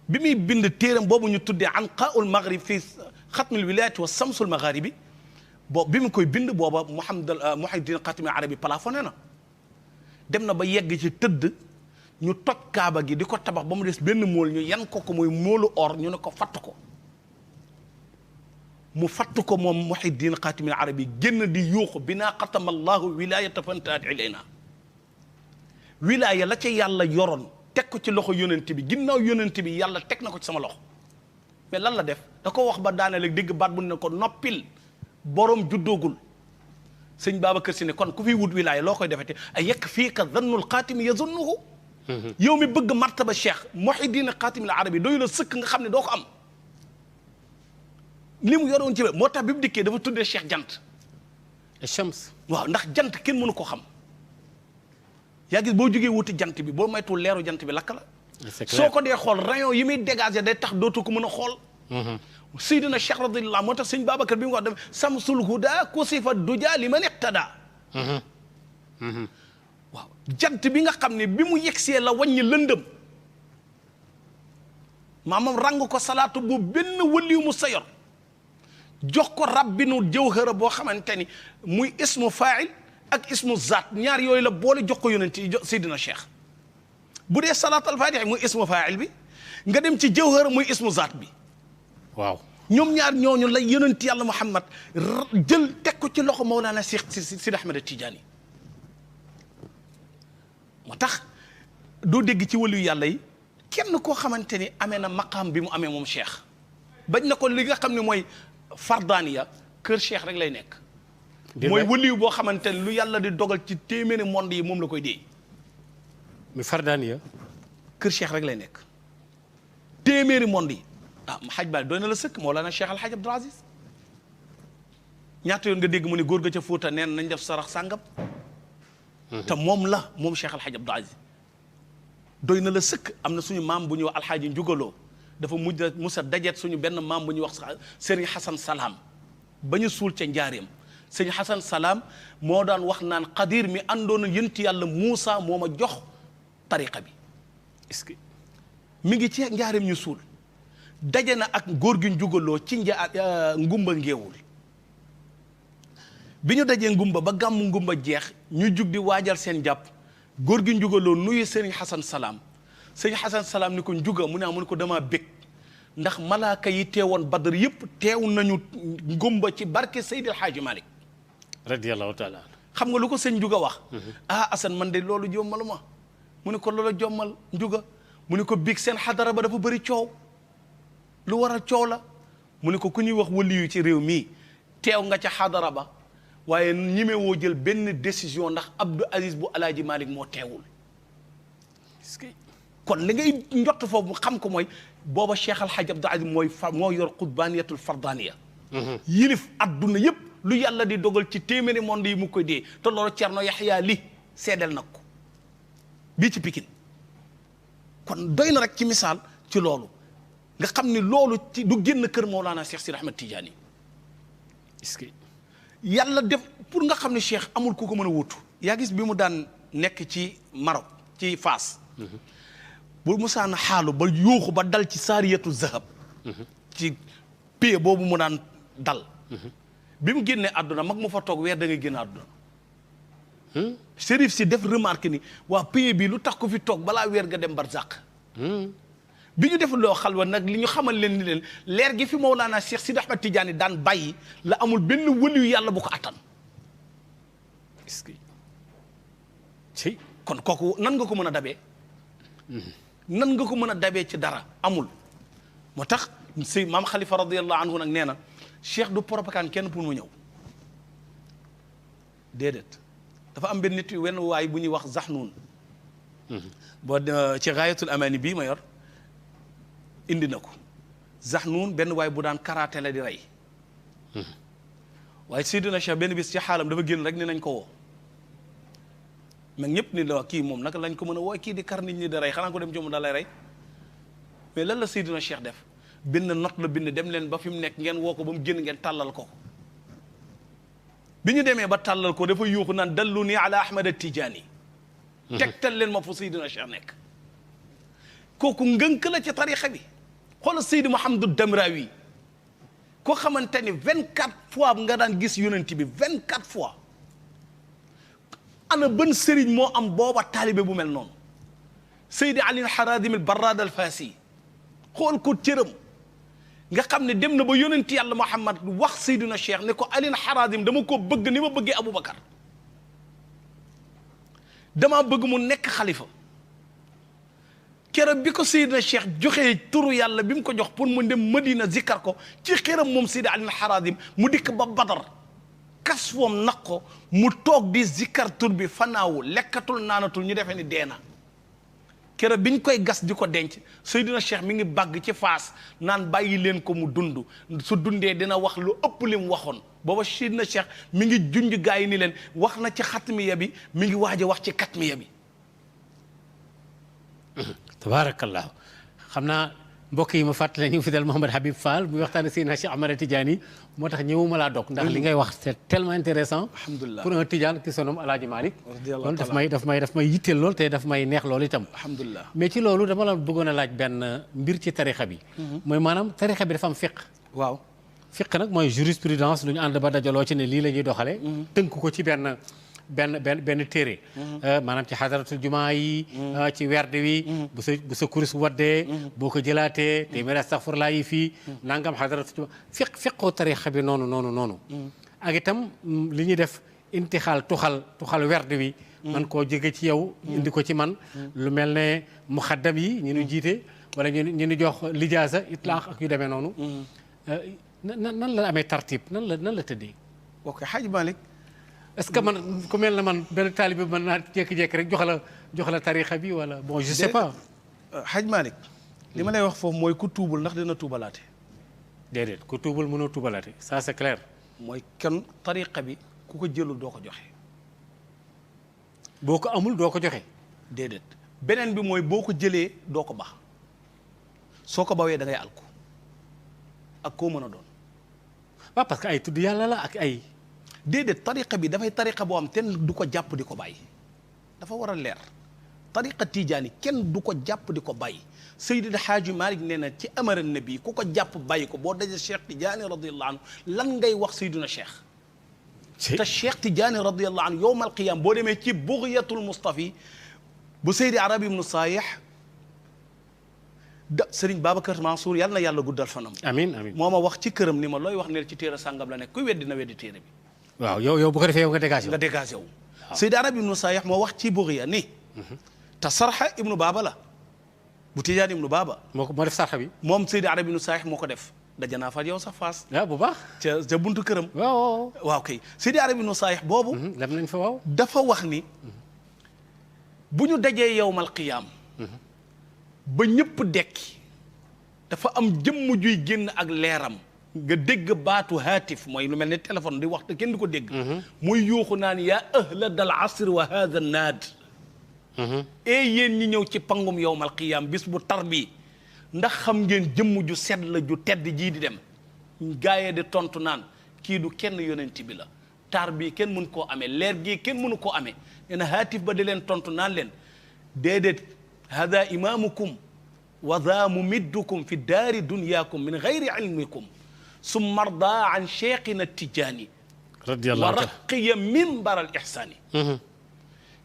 bi muy bind téeram boobu ñu tuddee Anqaa'ul Maghrib fi xatmil wilayati wa samsul magharibi boobu bi mu koy bind booba Muhiddin Qatim al Arabi plafonné na dem na ba yegg ci tëdd ñu toj kaaba gi di ko tabax ba mu des benn mool ñu yan ko muy moolu or ñu ne ko fatt ko mu fatt ko moom Muhiddin Qatim al Arabi génn di yuuxu binaa xatama allahu wilayata fantaat ilayna wilaya la ca yàlla yoroon teg ko ci loxo yonent bi ginnaaw yonent bi yàlla teg na ko ci sama loxo mais lan la def da ko wax ba daane léegi dégg baat bu ne ko noppil borom juddoogul sëñ Babacar Si ne kon ku fi wut wilaaya loo koy defete ay yekk fii ka zannul xaatimi yazunnuhu yow mi bëgg martaba cheikh Muhiddin Qatim al Arabi doyu la sëkk nga xam ne doo ko am li mu yoroon ci moo tax bi mu dikkee dafa tuddee cheikh jant Shams waaw ndax jant kenn mënu ko xam yaa gis boo jógee wuti jant bi boo maytul leeru jant bi lakk la soo ko dee xool rayon yi muy dégager day tax dootu ko mën a xool Seydina Cheikh radiyallahu moo tax sëñ Babacar bi mu wax dem samsul huda kusifa duja li man iqtada waaw jant bi nga xam ne bi mu yegsee la wàññi lëndëm maamam ràng ko salaatu bu benn waliyu mu sa yor jox ko rabbinu jawhara boo xamante ni muy ismu fa'il ak ismu zaat ñaar yooyu la boole jox ko yonent yi Seydina Cheikh bu dee salaat al fatiha muy ismu fa'il bi nga dem ci jawhara muy ismu zaat bi waaw ñoom ñaar ñooñu la yonent yàlla Muhammad jël teg ko ci loxo Mawlana Cheikh Sidi Ahmed Tidiane moo tax doo dégg ci waliyu yàlla yi kenn koo xamante ni amee na maqaam bi mu amee moom Cheikh bañ na ko li nga xam ne mooy fardaniya kër Cheikh rek lay nekk mooy waliyu boo xamante ne lu yàlla di dogal ci téeméeri monde yi moom la koy dee mi fardaniya kër Cheikh rek lay nekk téeméeri monde yi xaj baali doy na la sëkk Mawlana Cheikh Al Hadj Abdoul Aziz ñaata yoon nga dégg mu ne góor ga ca Fuuta neen nañ def sarax sàngam te moom la moom Cheikh Al Hadj Abdoul Aziz doy na la sëkk am na suñu maam bu ñuy wax alxaaji njugaloo dafa mujj musa dajet suñu benn maam bu ñuy wax Serigne Hassan Salam ba ñu suul ca njaareem Serigne Hassan Salam moo daan wax naan xadir mi àndoon yënt yàlla Muusa moo ma jox tariqa bi est-ce que mi ngi ci njaareem ñu suul daje na ak góor gi njugaloo ci ngumba ngeewul bi ñu dajee ngumba ba gàmmu ngumba jeex ñu jug di waajal seen jàpp góor gi njugaloo nuyu Serigne Hassan Salam Serigne Hassan Salam ni ko njuga mu ne ko dama bég ndax malaaka yi teewoon Badr yëpp teew nañu ngumba ci barke Seydi El Hadji Malick radiyallahu taala xam nga lu ko sëñ njuga wax Assane man de loolu jommalu ma mu ne ko loolu jommal njuga mu ne ko big seen xadara ba dafa bëri coow lu waral coow la mu ne ko ku ñuy wax waliyu ci réew mii teew nga ca xadara ba waaye ñimewoo jël benn décision ndax Abdou Aziz bu Alaaji Malick moo teewul kon li ngay njott foofu xam ko mooy booba Cheikh Al Hadj Abdou Aziz moo yor xutbaaniyatul fardaniya yilif adduna yëpp lu yàlla di dogal ci téeméeri monde yi mu koy dee te loolu Cerno Yaxya li seedeel nag ko bii ci Pikine kon doy na rek ci misaal ci loolu nga xam ni loolu ci du génn kër Mawlana Cheikh Sidi Ahmed Tidiane est-ce que yàlla def pour nga xam ne Cheikh amul ku ko mën a wutu yaa gis bi mu daan nekk ci Maroc ci Faas bu musaana xaalu ba yuuxu ba dal ci saariyatu zahab ci pied boobu mu daan dal bi mu génnee àdduna mag mu fa toog weer da ngay génn àdduna Chérif si def remarque ni waa pied bi lu tax ko fi toog balaa weer nga dem barzaq bi ñu def loo xalwa nag li ñu xamal leen ni leen leer gi fi Mawlana Cheikh Sidi Ahmed Tidiane daan bàyyi la amul benn wëliyu yàlla bu ko attan est-ce que ci kon kooku nan nga ko mën a dabee nan nga ko mën a dabee ci dara amul moo tax sëy maam Khalifa radiyallahu anhu nag nee na Cheikh du propagande kenn pour mu ñëw déedéet dafa am benn nit wenn waay bu ñuy wax Zaxnuun boo ci Gaayatul Amaani bii ma yor indi na ko Zaxnuun benn waay bu daan karaté la di rey waaye Seydina Cheikh benn bis ci xaalam dafa génn rek ni nañ ko woo mais ñëpp ni la kii moom naka lañ ko mën a woo kii di kar nit ñi di rey xanaa ko dem ci moom da lay rey mais lan la Seydina Cheikh def bind note la bind dem leen ba fi mu nekk ngeen woo ko ba mu génn ngeen tàllal ko bi ñu demee ba tàllal ko dafa yuuxu naan dallu nii ala Ahmad Tijaani tegtal leen ma fu Seydina Cheikh nekk kooku ngënk la ci tarixa bi xoolal Seydi Mouhamadou Damrawi koo xamante ni 24 fois nga daan gis yonent bi 24 fois ana ban sëriñ moo am booba taalibe bu mel noonu Seydi Ali Harazim al-Barrad al-Fasi xool ko cëram nga xam ne dem na ba yonent yàlla Muhammad wax Seydina Cheikh ne ko Ali Harazim dama ko bëgg ni ma bëggee Aboubacar damaa bëgg mu nekk xalifa keroog bi ko Seydina Cheikh joxee turu yàlla bi mu ko jox pour mu dem Madina zikkar ko ci xiram moom Seydi Ali Harazim mu dikk ba Badar kas foom nag ko mu toog di zikkar tur bi fanaawu lekkatul naanatul ñu defee ni dee na keroog bi ñu koy gas di ko denc Seydina Cheikh mi ngi bàgg ci Faas naan bàyyi leen ko mu dund su dundee dina wax lu ëpp li mu waxoon booba Seydina Cheikh mi ngi junj gaa yi ni leen wax na ci xatmiya bi mi ngi waaj a wax ci katmiya bi tabaarakallah xam naa mbokk yi ma fàttali ñu fidèle Mouhamed Habib Fall muy waxtaane Seydina Cheikh Ahmed Tidiane moo tax ñëwuma laa dog ndax li ngay wax c'est tellement intéressant alhamdulilah pour un Tidiane qui se nomme Alaaji Malick loolu daf may yitteel lool te daf may neex loolu itam alhamdulilah mais ci loolu dama la bëggoon a laaj benn mbir ci tarixa bi mooy maanaam tarixa bi dafa am fiq waaw fiq nag mooy jurisprudence lu ñu ànd ba dajaloo ci ne lii la ñuy doxale tënk ko ci benn téere maanaam ci xadaratul jumaa yi ci werd wi bu sa kuris waddee boo ko jëlaatee téeméeri astaghfirullah yi fii nangam xadaratul jumaa fiqoo tarixa bi noonu ak itam li ñuy def intixaal tuxal werd wi man koo jege ci yow indi ko ci man lu mel ne muxaddam yi ñu nu jiite wala ñu nu jox lijaasa itlaax ak yu demee noonu nan la amee tartib nan la tëddee ok Hadj Malick est-ce que man ku mel na man benn taalibe mën naa jékki-jékki rek jox la tarixa bi wala bon je sais pas. Hadj Malick li ma lay wax foofu mooy ku tuubul ndax dina tuubalaate. déedéet ku tuubul mënoo tuubalaate ça c'est clair. mooy kenn tariqa bi ku ko jëlul doo ko joxe. boo ko amul doo ko joxe. déedéet beneen bi mooy boo ko jëlee doo ko baax soo ko bawee da ngay alku ak koo mën a doon. waaw parce que ay tudd yàlla la ak ay. déedéet tariqa bi dafay tariqa boo am kenn du ko jàpp di ko bàyyi dafa war a leer tariqa tijaani kenn du ko jàpp di ko bàyyi Seydil Haaji Malick nee na ci amara nabi ku ko jàpp bàyyi ko boo dajee Cheikh Tidiane radiyallahu anhu lan ngay wax Seydina Cheikh te Cheikh Tidiane radiyallahu anhu yowmal qiyam boo demee ci bughyatul mustafi bu Seydi Arabi ibnu Sayih da Serigne Babacar Mansour yàlla na yàlla guddal fanam amiin amiin moo ma wax ci këram ni ma looy wax ne ci téere sàngam la nekk kuy weddi na weddi téere bi waaw yow bu ko defee yow nga dégagé nga dégagé wu Seydi Arabi ibnu Sayih moo wax ci bughya ni te sarxa ibnu baaba la bu Tijaan ibnu Baaba moo def sarxa bi. moom Seydi Arabi ibnu Saalih moo ko def dajanaa fa yow sax faas. waaw bu baax. ca buntu këram. waaw kay Seydi Arabi ibnu Saalih boobu. dem nañ fa waaw. dafa wax ni bu ñu dajee yowmal qiyaam. ba ñëpp dekki. dafa am jëmm juy génn ak leeram. nga dégg baatu haatif mooy lu mel ni téléphone di wax te kenn du ko dégg. muy yuuxu naan yaa ahla dal asr wa haada naad. yéen ñi ñëw ci pangum yowmal qiyaam bis bu tar bii ndax xam ngeen jëmm ju sedd la ju tedd jii di dem. gaayee di tontu naan kii du kenn yonent bi la taar bii kenn mënu koo amee leer gii kenn mënu koo amee nee na haatif ba di leen tontu naan leen déedéet hada imaamukum wa daa mumiddukum fi daari dunyaakum min gayri ilmikum summa arda an cheikhina tijaani wa raqiya minbar al ihsaani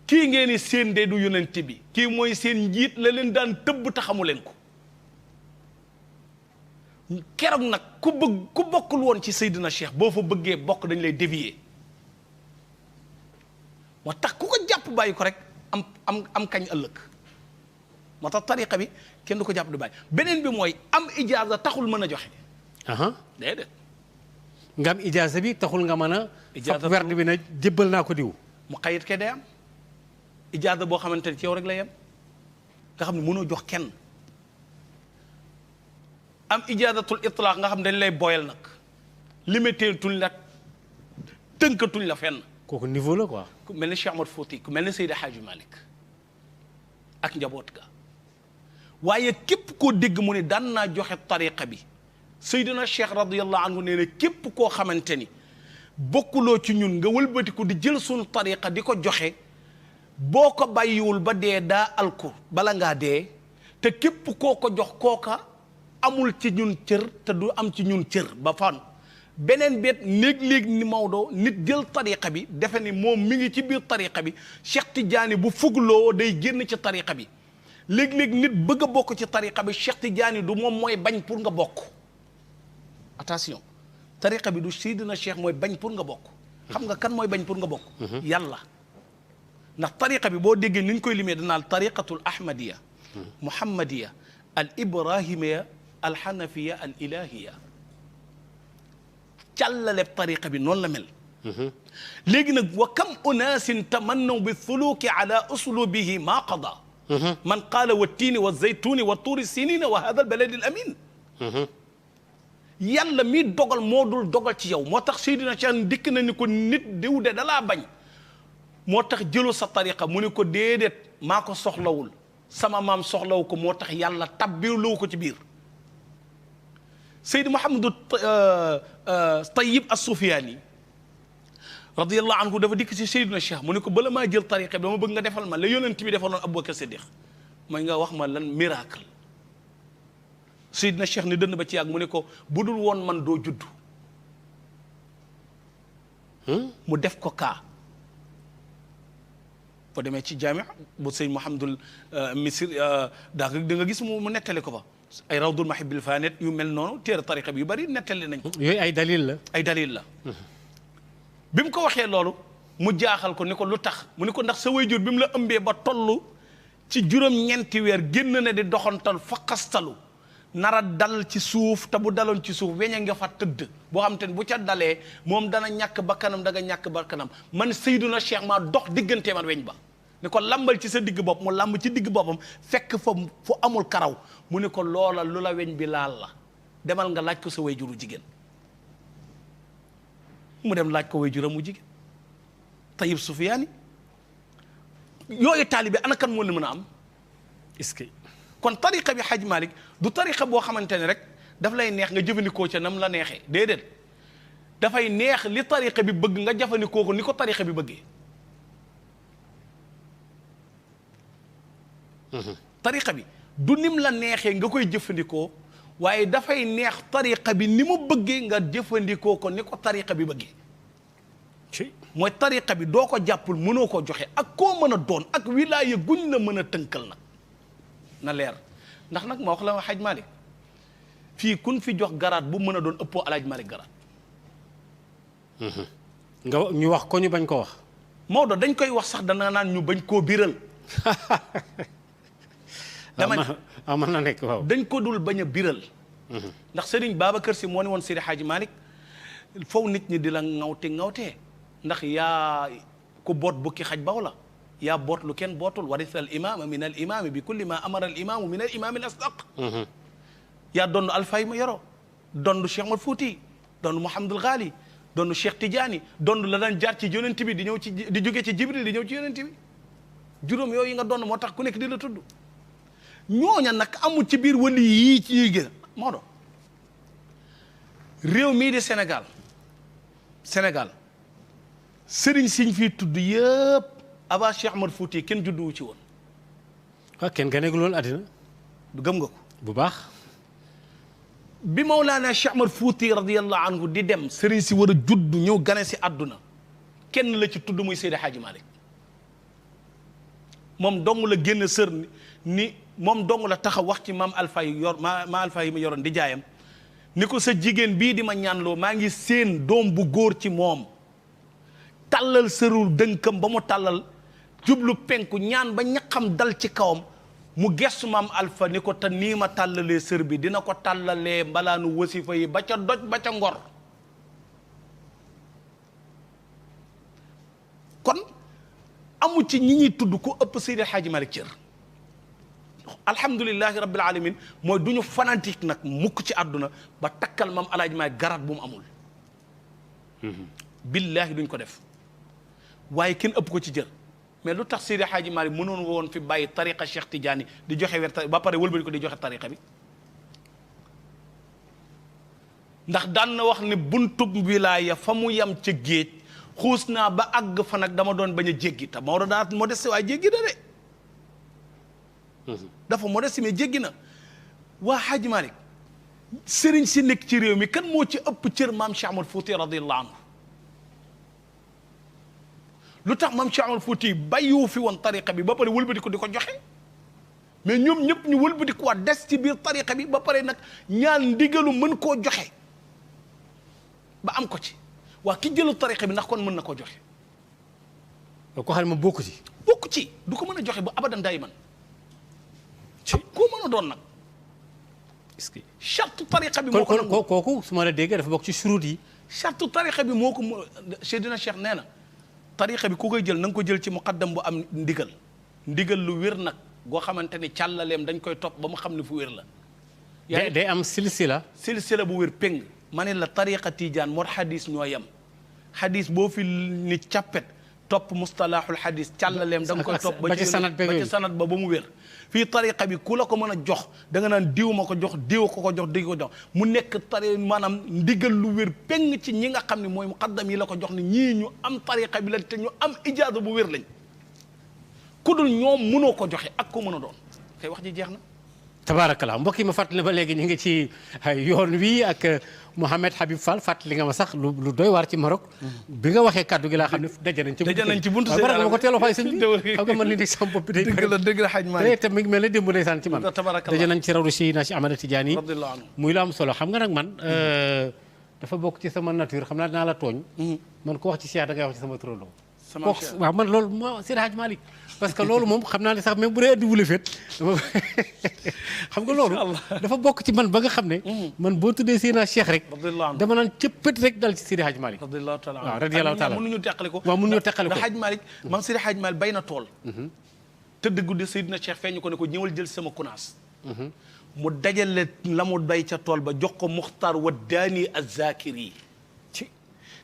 kii ngeen ni seen de du yonent bi kii mooy seen njiit la leen daan tëbb te xamu leen ko keroog nag ku bokkul woon ci Seydina Cheikh boo fa bëggee bokk dañ lay dévier moo tax ku ko jàpp bàyyi ko rek am kañ ëllëg moo tax tariqa bi kenn du ko jàpp du bàyyi beneen bi mooy am ijaaza taxul mën a joxe. déedéet. nga am ijaaza bi taxul nga mën a. ijaaza fab werd bi na jébbal naa ko diw. mu xayit kay day am ijaaza boo xamante ne ci yow rek la yem nga xam ne mënoo jox kenn. am ijaazatul itlaq nga xam ne dañ lay boyal nag limité tuñ la tënkatuñ la fenn. kooku niveau la quoi. ku mel ni Cheikh Ahmad Fouti ku mel ni Seydi Hadji Malick ak njaboot ga waaye képp koo dégg mu ne daan naa joxe tariqa bi Seydina Cheikh radiyallahu anhu nee na képp koo xamante ni bokkuloo ci ñun nga wëlbatiku di jël suñu tariqa di ko joxe boo ko bàyyiwul ba dee daa alku bala ngaa dee te képp koo ko jox kooka amul ci ñun cër te du am ci ñun cër ba fan beneen beet léeg-léeg ni Maodo nit jël tariqa bi defe ni moom mi ngi ci biir tariqa bi Cheikh Tidiane bu fugloo day génn ci tariqa bi léeg-léeg nit bëgg a bokk ci tariqa bi Cheikh Tidiane du moom mooy bañ pour nga bokk attention tariqa bi du Seydina Cheikh mooy bañ pour nga bokk xam nga kan mooy bañ pour nga bokk yàlla ndax tariqa bi boo déggee ni ñu koy limee danaal tariqatul ahmadiya muhammadiya al ibrahimiya al hanafiya al ilahiya càllaleb tariqa bi noonu la mel léegi nag wa kam unaasin tamannaw bi thuluki ala uslubihi ma qada man qaala wa tiini wa zaytuuni wa tuuri sinina wa hada al baladi al amin yàlla mi dogal moo dul dogal ci yow moo tax Seydina Cheikh dikk na ni ko nit diw de dalaa bañ moo tax jëlu sa tariqa mu ni ko déedéet maa ko soxlawul sama maam soxlawu ko moo tax yàlla tabbilu ko ci biir Seydi Mouhamadou Tayyib as-Sufyaani radiyallahu anhu dafa dikk ci Seydina Cheikh mu ne ko bala maa jël tariqa bi dama bëgg nga defal ma la yonent bi defaloon Abubakar Siddiq mooy nga wax ma lan miracle Seydina Cheikh ni dënn ba ci yàgg mu ne ko bu dul woon man doo judd mu def ko kaa boo demee ci jaami bu Seyd Mouhamadul Misri daa da nga gis mu nettali ko ba ay rawdul mahibbil fanet yu mel noonu téere tariqa bi yu bari nettali nañ ko yooyu ay dalil la ay dalil la bi mu ko waxee loolu mu jaaxal ko ni ko lu tax mu ni ko ndax sa waajur bi mu la ëmbee ba toll ci juróom-ñeenti weer génn na di doxantal faqastalu nara dal ci suuf te bu daloon ci suuf weña nga fa tëdd boo xam te ne bu ca dalee moom dana ñàkk bakkanam da nga ñàkk bakkanam man Seydina Cheikh maa dox diggantee man weñ ba ni ko lambal ci sa digg bopp mu lamb ci digg boppam fekk fa fu amul karaw mu ni ko loola lu la weñ bi laal la demal nga laaj ko sa waajuru jigéen mu dem laaj ko waajuram mu jigéen Tayyib Sufyaani yooyu taalibe ana kan moo la mën a am est-ce que kon tariqa bi Hajj Malik du tariqa boo xamante ne rek daf lay neex nga jëfandikoo ca nam la neexee déedéet dafay neex li tariqa bi bëgg nga jëfandikoo ko ni ko tariqa bi bëggee tariqa bi du nim la neexee nga koy jëfandikoo waaye dafay neex tariqa bi ni mu bëggee nga jëfandikoo ko ni ko tariqa bi bëggee mooy tariqa bi doo ko jàppul mënoo ko joxe ak koo mën a doon ak wilaaya guñ la mën a tënkal nag na leer ndax nag ma wax la Hajj Malik fii kun fi jox garaat bu mën a doon ëppoo Alaaji Malik garaat nga ñu wax ko ñu bañ ko wax Maodo dañ koy wax sax dana naan ñu bañ koo biral dama ne mën na nekk waaw. dañ ko dul bañ a biral. ndax Serigne Babacar Sy moo ne woon Seydi Hadji Malick foofu nit ñi di la ŋawtee ndax yaa ku boot bukki xaj baw la yaa boot lu kenn bootul warisa al imaama min al imaami bi kulli ma amara al imaamu min al imaami al asdaq. yaa donn Alfay ma yoro donn Cheikh Omar Fouti donn Mouhamadul Ghali donn Cheikh Tidiane donn la daan jaar ci yonent bi di ñëw ci di jóge ci Jibril di ñëw ci yonent bi juróom yooyu nga donn moo tax ku nekk di la tudd ñooña nag amul ci biir wali yii ci yi gën Maodo réew mii di Sénégal sëriñ siñ fii tudd yëpp avant Cheikh Omar Fouti kenn judduwu ci woon. waaw kenn ganeegul woon àddina. du gëm nga ko bu baax. bi Mawlaana Cheikh Omar Fouti radiyallahu anhu di dem sëriñ si war a judd ñëw gane si àdduna kenn la ci tudd muy Seydi Hadji Malick moom dong la génn sër ni moom dong la taxaw wax ci maam Alpha yi yor ma Alpha yi ma yoroon di jaayam ni ko sa jigéen bii di ma ñaanloo maa ngi seen doom bu góor ci moom tàllal sërul dënkam ba mu tàllal jublu penku ñaan ba ñaqam dal ci kawam mu gestu maam Alpha ni ko te nii ma tàllalee sër bi dina ko tàllalee mbalaanu wasifa yi ba ca doj ba ca ngor kon amu ci ñi ñuy tudd ku ëpp Seydi Hadji Malick cër alhamdulillahi rabbil alamin mooy du ñu fanatique nag mukk ci àdduna ba takkal maam Alaaji Maalik garaat bu mu amul billaahi duñ ko def waaye kenn ëpp ko ci jër mais lu tax Seydi Hadji Malick mënoon woon fi bàyyi tariqa Cheikh Tidiane di joxe wer ba pare wëlbati ko di joxe tariqa bi ndax daan na wax ni buntub wilaaya fa mu yam ca géej xuus naa ba àgg fa nag dama doon bañ a jéggi te Maodo daa modeste waaye jéggi na de dafa modeste mais jéggi na waa Hadji Malick sëriñ si nekk ci réew mi kan moo ci ëpp cër maam Cheikh Omar Fouti radiyallahu anhu lu tax maam Cheikh Omar Fouti bàyyiwu fi woon tariqa bi ba pare wëlbati ko di ko joxe mais ñoom ñëpp ñu wëlbati ko waa des ci biir tariqa bi ba pare nag ñaan ndigalu mën koo joxe ba am ko ci waa ki jëlu tariqa bi ndax kon mën na koo joxe ko xam ne moom bokku ci du ko mën a joxe ba abadan dayman ak koo mën a doon nag est-ce que charte tariqa bi moo ko nangu kooku su ma la déggee dafa bokk ci surut yi charte tariqa bi moo ko Seydina Cheikh nee na tariqa bi ku koy jël na nga ko jël ci muqaddam bu am ndigal lu wér nag goo xamante ni càllaleem dañ koy topp ba mu xam ne fu wér la day am silsila bu wér péng ma ne la tariqa tijaan moo xadis ñoo yem xadis boo fi ni càppet topp mustalahul xadis càllaleem da nga koy topp ba ci sanad ba mu wér fii tariqa bi ku la ko mën a jox da nga naan diw ma ko jox diw ko jox diw ko jox mu nekk maanaam ndigal lu wér péng ci ñi nga xam ne mooy muqaddam yi la ko jox ni ñii ñu am tariqa bi la te ñu am ijaada bu wér lañ ku dul ñoom mënoo ko joxe ak ko mën a doon kay wax ji jeex na tabaarakallaa mbokk yi ma fàttali ba léegi ñu ngi ci yoon wi ak Mouhamed Habib Fall fàttali nga ma sax lu doy waar ci Maroc bi nga waxee kaddu gi laa xam ne daje nañ ci buntu sëñ ma ko teel a fay sëñ bi xam nga man li nekk sama bopp bi day dëgg la xaj ma te mi ngi mel ne démb ndeysaan ci man daje nañ ci rawdu Seydina Cheikh Ahmad Tidiane muy lu am solo xam nga nag man dafa bokk ci sama nature xam naa dinaa la tooñ man ko wax ci Cheikh da ngay wax ci sama turandoo waaw man loolu moo Seydi Hadji Malick parce que loolu moom xam naa ne sax même bu dee addi wule féet xam nga loolu dafa bokk ci man ba nga xam ne man boo tuddee Seydina Cheikh rek dama naan cëppët rek dal ci Seydi Hadji Malick waaw radiyallahu taala mënuñu teqale ko waaw mënuñu teqale ko ndax Hadji Malick maam Seydi Hadji Malick bay na tool tëdd guddi Seydina Cheikh feeñu ko ne ko ñëwal jël sama kunaas mu dajale la mu bay ca tool ba jox ko Muxtaar wa daani az-Zakiri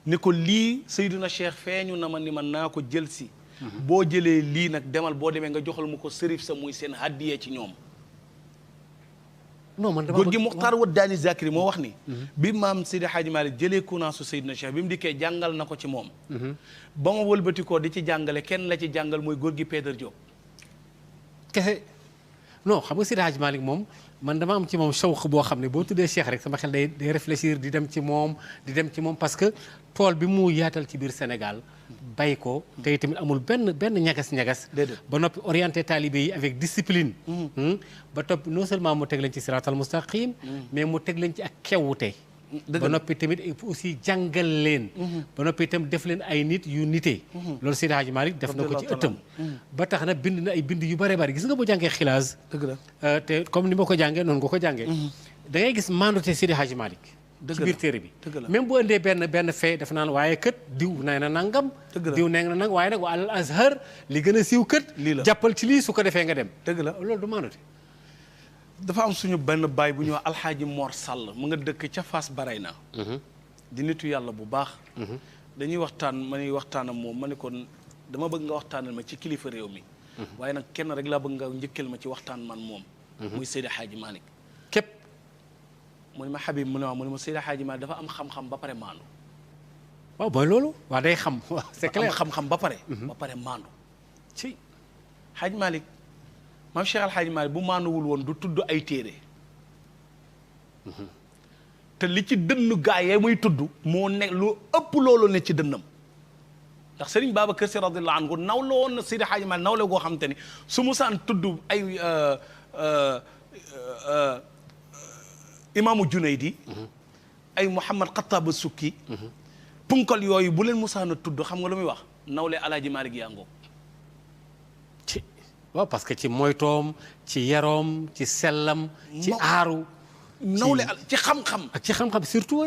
ni ko lii Seydina Cheikh feeñu na ma ni man naa ko jël si boo jëlee lii nag demal boo demee nga joxal mu ko sërif sa muy seen haddiyee ci ñoom non man góor gi Muxtaar wa daani Zakiri moo wax ni bi maam Seydi Hadji Malick jëlee kunaasu Seydina Cheikh bi mu dikkee jàngal na ko ci moom ba ma wëlbatikoo di ci jàngale kenn la ci jàngal mooy góor gi Pédar Diop kese non xam nga Seydi Hadji Malick moom man dama am ci moom shawq boo xam ne boo tuddee Cheikh rek sama xel day réfléchir di dem ci moom parce que tool bi mu yaatal ci biir Sénégal bay ko tey tamit amul benn ñagas-ñagas ba noppi orienté talibé yi avec discipline ba topp non seulement mu teg leen ci siratal mustaqim mais mu teg leen ci ak kewwute ba noppi tamit aussi jàngal leen ba noppi itam def leen ay nit yu nitee loolu Seydi Hadji Malick def na ko ci ëttam ba tax na bind na ay bind yu bare bari gis nga boo jàngee xilaas dëgg la te comme ni ma ko jàngee noonu nga ko jàngee da ngay gis mandute Seydi Hadji Malick ci biir téere bi même bu indee benn fee dafa naan waaye kët diw nee na nangam diw nee na nang waaye nag wa al azhar li gën a siiw kët jàppal ci lii su ko defee nga dem dëgg la loolu du mandute dafa am suñu benn baay bu ñuy wax alxaaji Mor Sall mu nga dëkk ca Fass Barayna di nitu yàlla bu baax dañuy waxtaan ma ñuy waxtaan ak moom ma ne ko dama bëgg nga waxtaanal ma ci kilifa réew mi waaye nag kenn rek laa bëgg nga njëkkal ma ci waxtaan man moom muy Seydi Hadji Malick képp mu ne ma Habib mu ne waaw mu ne ma Seydi Hadji Malick dafa am xam-xam ba pare maandu waaw mooy loolu waaw day xam waaw c'est clair am xam-xam ba pare maandu ci Hadji Malick maam Cheikh Al Hadji Malick bu maanuwul woon du tudd ay téere te li ci dënnu gaa yee muy tudd moo ne lu ëpp loolu ne ci dënnam ndax Serigne Babacar Sy radiyallahu anhu nawle woon na Seydi Hadji Malick nawle goo xam te ni su musaan tudd ay imaamu Junaydi ay Mouhamad Xattaab Sukki punkal yooyu bu leen musaan a tudd xam nga lu muy wax nawle Alaaji Malick yaa ngoo waaw parce que ci moytoom ci yaroom ci sellam ci aaru nawle ci xam-xam ak ci xam-xam surtout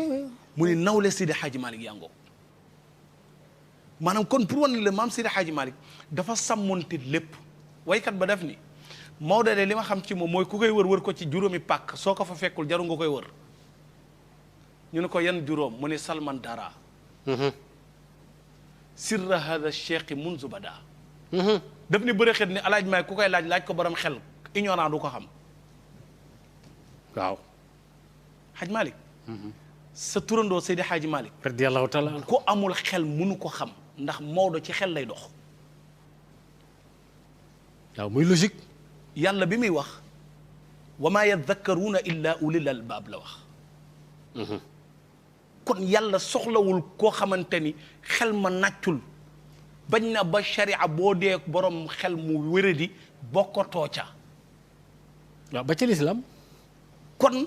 mu ne nawle Seydi Hadji Malick yaa ngoo maanaam kon pour wane la maam Seydi Hadji Malick dafa sàmmonte lépp waykat ba def ni Maodo de li ma xam ci moom mooy ku koy wër ko ci juróomi pàkk soo ko fa fekkul jaru nga koy wër ñu ne ko yan juróom mu ne Salman Dara sirra hada cheikh munzu bada daf ni bëri xet ni alaaj Maalik ku koy laaj ko borom xel ignorant du ko xam waaw Hadj Malick sa turandoo Seydi Hadji Malick radiyallahu taala ku amul xel mënu ko xam ndax Maodo ci xel lay dox waaw muy logique yàlla bi muy wax wa maa yadakkaruuna illa ulil albaab la wax kon yàlla soxlawul koo xamante ni xel ma nàccul bañ na ba sharia boo dee borom xel mu wéradi bokkatoo ca waaw ba ci lislaam kon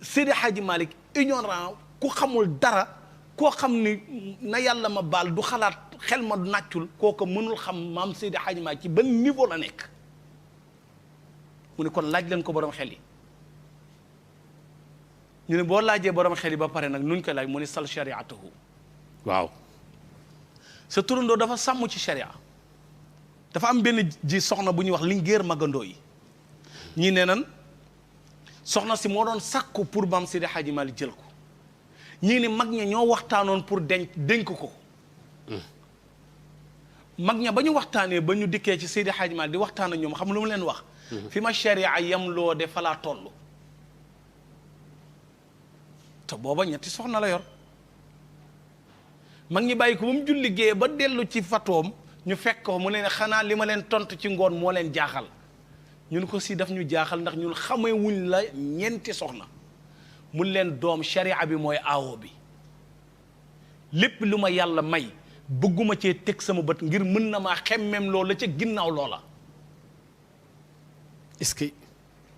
Seydi Hadji Malick ignorant ku xamul dara koo xam ni na yàlla ma baal du xalaat xel ma nàccul kooku mënul xam maam Seydi Hadji Malick ci ban niveau la nekk mu ne kon laaj leen ko borom xel yi ñu ne boo laajee borom xel yi ba pare nag nuñ koy laaj mu ne sal shariatahu waaw sa turandoo dafa sàmm ci sharia dafa am benn ji soxna bu ñuy wax Linguère magandoo yi ñii nee nan soxna si moo doon sàkku pour maam Seydi Hadji Malick jël ko ñii ni mag ña ñoo waxtaanoon pour dénk ko mag ña ba ñu waxtaanee ba ñu dikkee ci Seydi Hadji Malick di waxtaan ak ñoom xam lu mu leen wax fi ma sharia yam loo de falaa toll te booba ñetti soxna la yor mag ñi bàyyi ko ba mu julli géeye ba dellu ci fatoom ñu fekk ko mu ne xanaa li ma leen tontu ci ngoon moo leen jaaxal ñun ko si daf ñu jaaxal ndax ñun xamee wuñ la ñeenti soxna mun leen doom sharia bi mooy aawo bi lépp lu ma yàlla may bëgguma cee teg sama bët ngir mën na maa xemmem loola ca ginnaaw loola est-ce que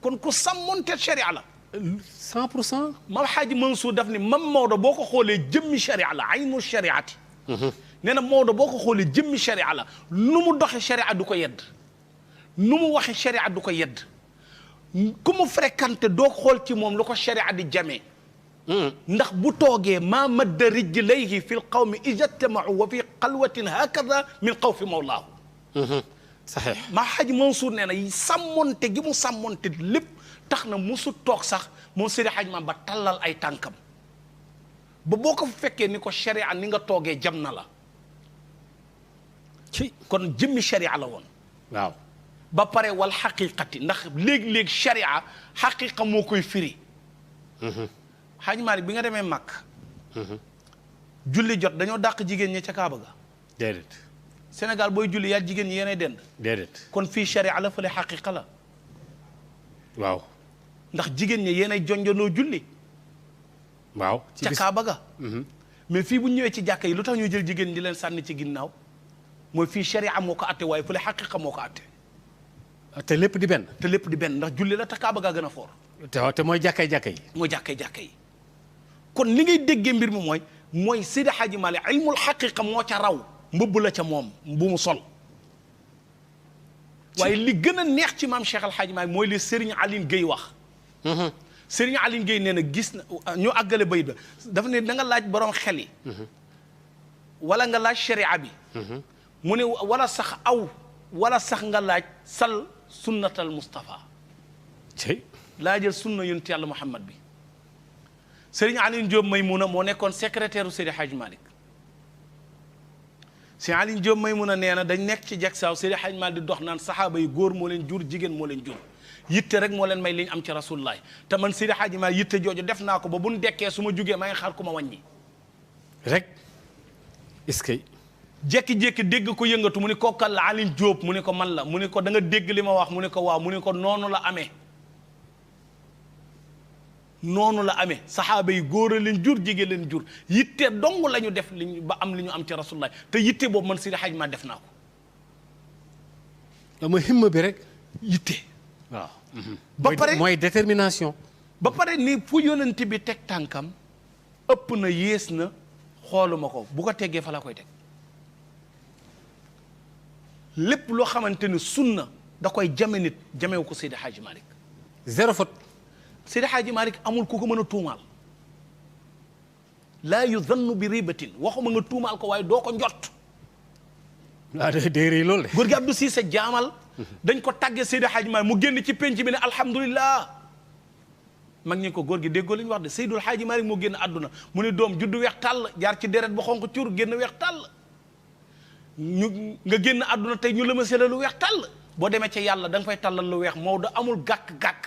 kon ku sàmmonte sharia la 100%. Mam Hadji Mansour daf ni mam Maodo boo ko xoolee jëmmi sharia la aynu shariati nee na Maodo boo ko xoolee jëmmi sharia la nu mu doxe sharia du ko yedd nu mu waxe sharia du ko yedd ku mu fréquenté doo xool ci moom lu ko sharia di jamee ndax bu toogee maa madda rijlayhi fi l qawmi ijtamau wa fi xalwatin hakada min xawfi mawlaahu saxeex Mam Hadji Mansour nee na sàmmonte gi mu sàmmonte lépp tax na musu toog sax moom Seydi Hadji Malick ba tallal ay tànkam ba boo ko fekkee ni ko sharia ni nga toogee jam na la ci kon jëmmi sharia la woon waaw ba pare wal xaqiqati ndax léegi-léegi sharia xaqiqa moo koy firi Hadji Malick bi nga demee Makk julli jot dañoo dàq jigéen ñi ca Kaaba ga déedéet Sénégal booy julli yaa jigéen ñi yéenay dend déedéet kon fii sharia la fële xaqiqa la waaw ndax jigéen ñi yéenay jonjonoo julli waaw ca Kaaba ga mais fii bu ñëwee ci jàkka yi lu tax ñu jël jigéen di leen sànni ci ginnaaw mooy fii sharia moo ko atte waaye fële xaqiqa moo ko atte te lépp di benn te lépp di benn ndax julli la te Kaaba gaa gën a foor te mooy jàkkay yi mooy jàkkay yi kon li ngay déggee mbir mi mooy Seydi Hadji Malick ilmul xaqiqa moo ca raw mbubb la ca moom bu mu sol waaye li gën a neex ci maam Cheikh Al Hadji Malick mooy li Serigne Aline Gueye wax Serigne Aline Gueye nee na gis na ñu àggale bayit ba dafa ne da nga laaj borom xel yi wala nga laaj sharia bi mu ne wala sax nga laaj sal sunnatal Mustafa laajal sunna yonent yàlla Muhammad bi Serigne Aline Diop Maymouna moo nekkoon secrétaire u Seydi Hadji Malick Serigne Aline Diop Maymouna nee na dañ nekk ci jagsaaw Seydi Hadji Malick di dox naan saxaaba yi góor moo leen jur jigéen moo leen jur yitte rek moo leen may li ñu am ci rasulullah te man Seydi Hadji Malick yitte jooju def naa ko ba bu ñu dekkee su ma jugee maa ngi xaar ku ma wàññi rek est-ce que jékki-jékki dégg ko yëngatu mu ni ko kal la Aline Diop mu ni ko man la mu ni ko da nga dégg li ma wax mu ni ko waaw mu ni ko noonu la amee noonu la amee saxaaba yi góor a leen jur jigéen leen jur yitte dong la ñu def liñ ba am li ñu am ci rasulullah te yitte boobu man Seydi Hadji Malick def naa ko ama himma bi rek yitte waaw ba pare mooy détermination ba pare ni fu yonent bi teg tànkam ëpp na yées na xooluma ko bu ko teggee fa la koy teg lépp loo xamante ni sunna da koy jame nit jamewu ko Seydi Hadji Malick zéro faute Seydi Hadji Malick amul ku ko mën a tuumaal laa yuzannu bi ribatin waxuma nga tuumaal ko waaye doo ko njott ah day rëy loolu de góor gi Abdou Cissé jaamal dañ ko tàggee Seydi Hadji Malick mu génn ci penc bi ne alhamdulillah mag ñi ko góor gi déggoo li ñu wax de Seydul Hadji Malick moo génn àdduna mu ne doom juddu weex tàll jaar ci deret ba xonq cuur génn weex tàll ñu nga génn àdduna tey ñu lëmasee la lu weex tàll boo demee ca yàlla da nga fay tàllal lu weex Maodo amul gàkk-gàkk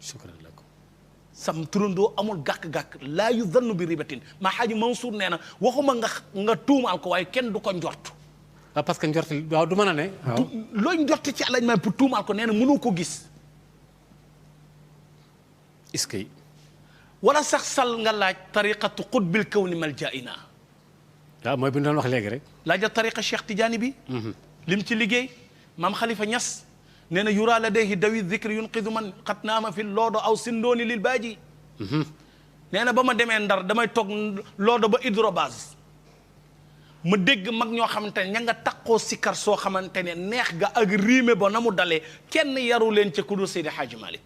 shukran lakum sam turandoo amul gàkk-gàkk laa yu zannu bi ribatin maa Xaaji Mansour nee na waxuma nga tuumaal ko waaye kenn du ko njort ah parce que njort waaw du mën a ne waaw looy njorti ci àlañ ma pour tuumaal ko nee na mënoo ko gis est-ce que wala sax sal nga laaj tariqatu qutbil kawni maljaina waaw mooy bi ñu doon wax léegi rek laaja tariqa Cheikh Tidiane bi lim ci liggéey maam Khalifa Niass nee na yura ladayhi dawi dhikri yunqidu man xat naama fi loodo aw sindooni lil baaji nee na ba ma demee Ndar damay toog loodo ba hydrobase ma dégg mag ñoo xamante ne ña nga taqoo sikkar soo xamante ne neex ga ak riime ba na mu dalee kenn yaru leen ca ku dul Seydi Hadji Malick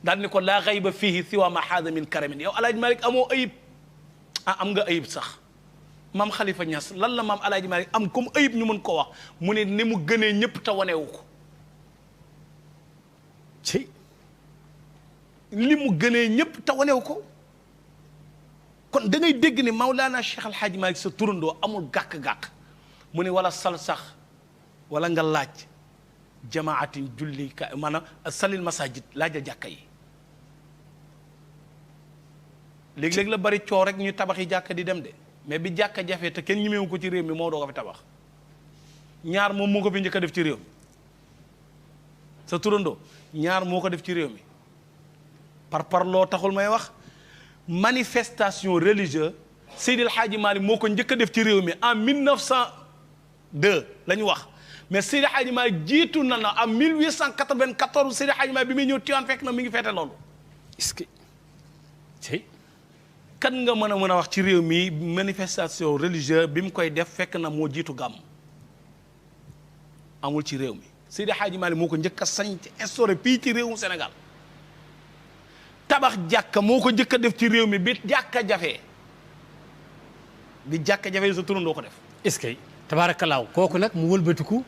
daal ni ko laa xayba fiihi siwa ma haada min karamin yow Alaaji Malick amoo ayib am nga ayib sax maam Khalifa Niass lan la maam Alaaji Malick am comme ayib ñu mën ko wax mu ne ni mu gënee ñëpp te wanewu ko ci li mu gënee ñëpp te wanewu ko kon da ngay dégg ni Maulana Cheikh Al Hadji Malick sa turandoo amul gàkk-gàkk mu ne wala sal sax wala nga laaj jamaatin julli ka maanaam salil masajid laajal jàkka yi léegi-léegi la bari coow rek ñu tabax yi jàkka di dem de mais bi jàkka jafe te kenn ñemewu ko ci réew mi moo doo ko fi tabax ñaar moom moo ko fi njëkk a def ci réew mi sa turandoo ñaar moo ko def ci réew mi par loo taxul may wax manifestation religieuse Seydil Hadji Malick moo ko njëkk a def ci réew mi en 1902 la ñu wax mais Seydil Hadji Malick jiitu na en 1894 Seydil Hadji Malick bi muy ñëw Tiwaawan fekk na mi ngi feete loolu est-ce que kan nga mën a wax ci réew mi manifestation religieuse bi mu koy def fekk na moo jiitu gàmm amul ci réew mi Seydi Hadji Malick moo ko njëkk a sañ ci instauré fii ci réewum Sénégal tabax jàkka moo ko njëkk a def ci réew mi bi jàkka jafe sa turandoo ko def est-ce que tabaarakallaahu kooku nag mu wëlbatiku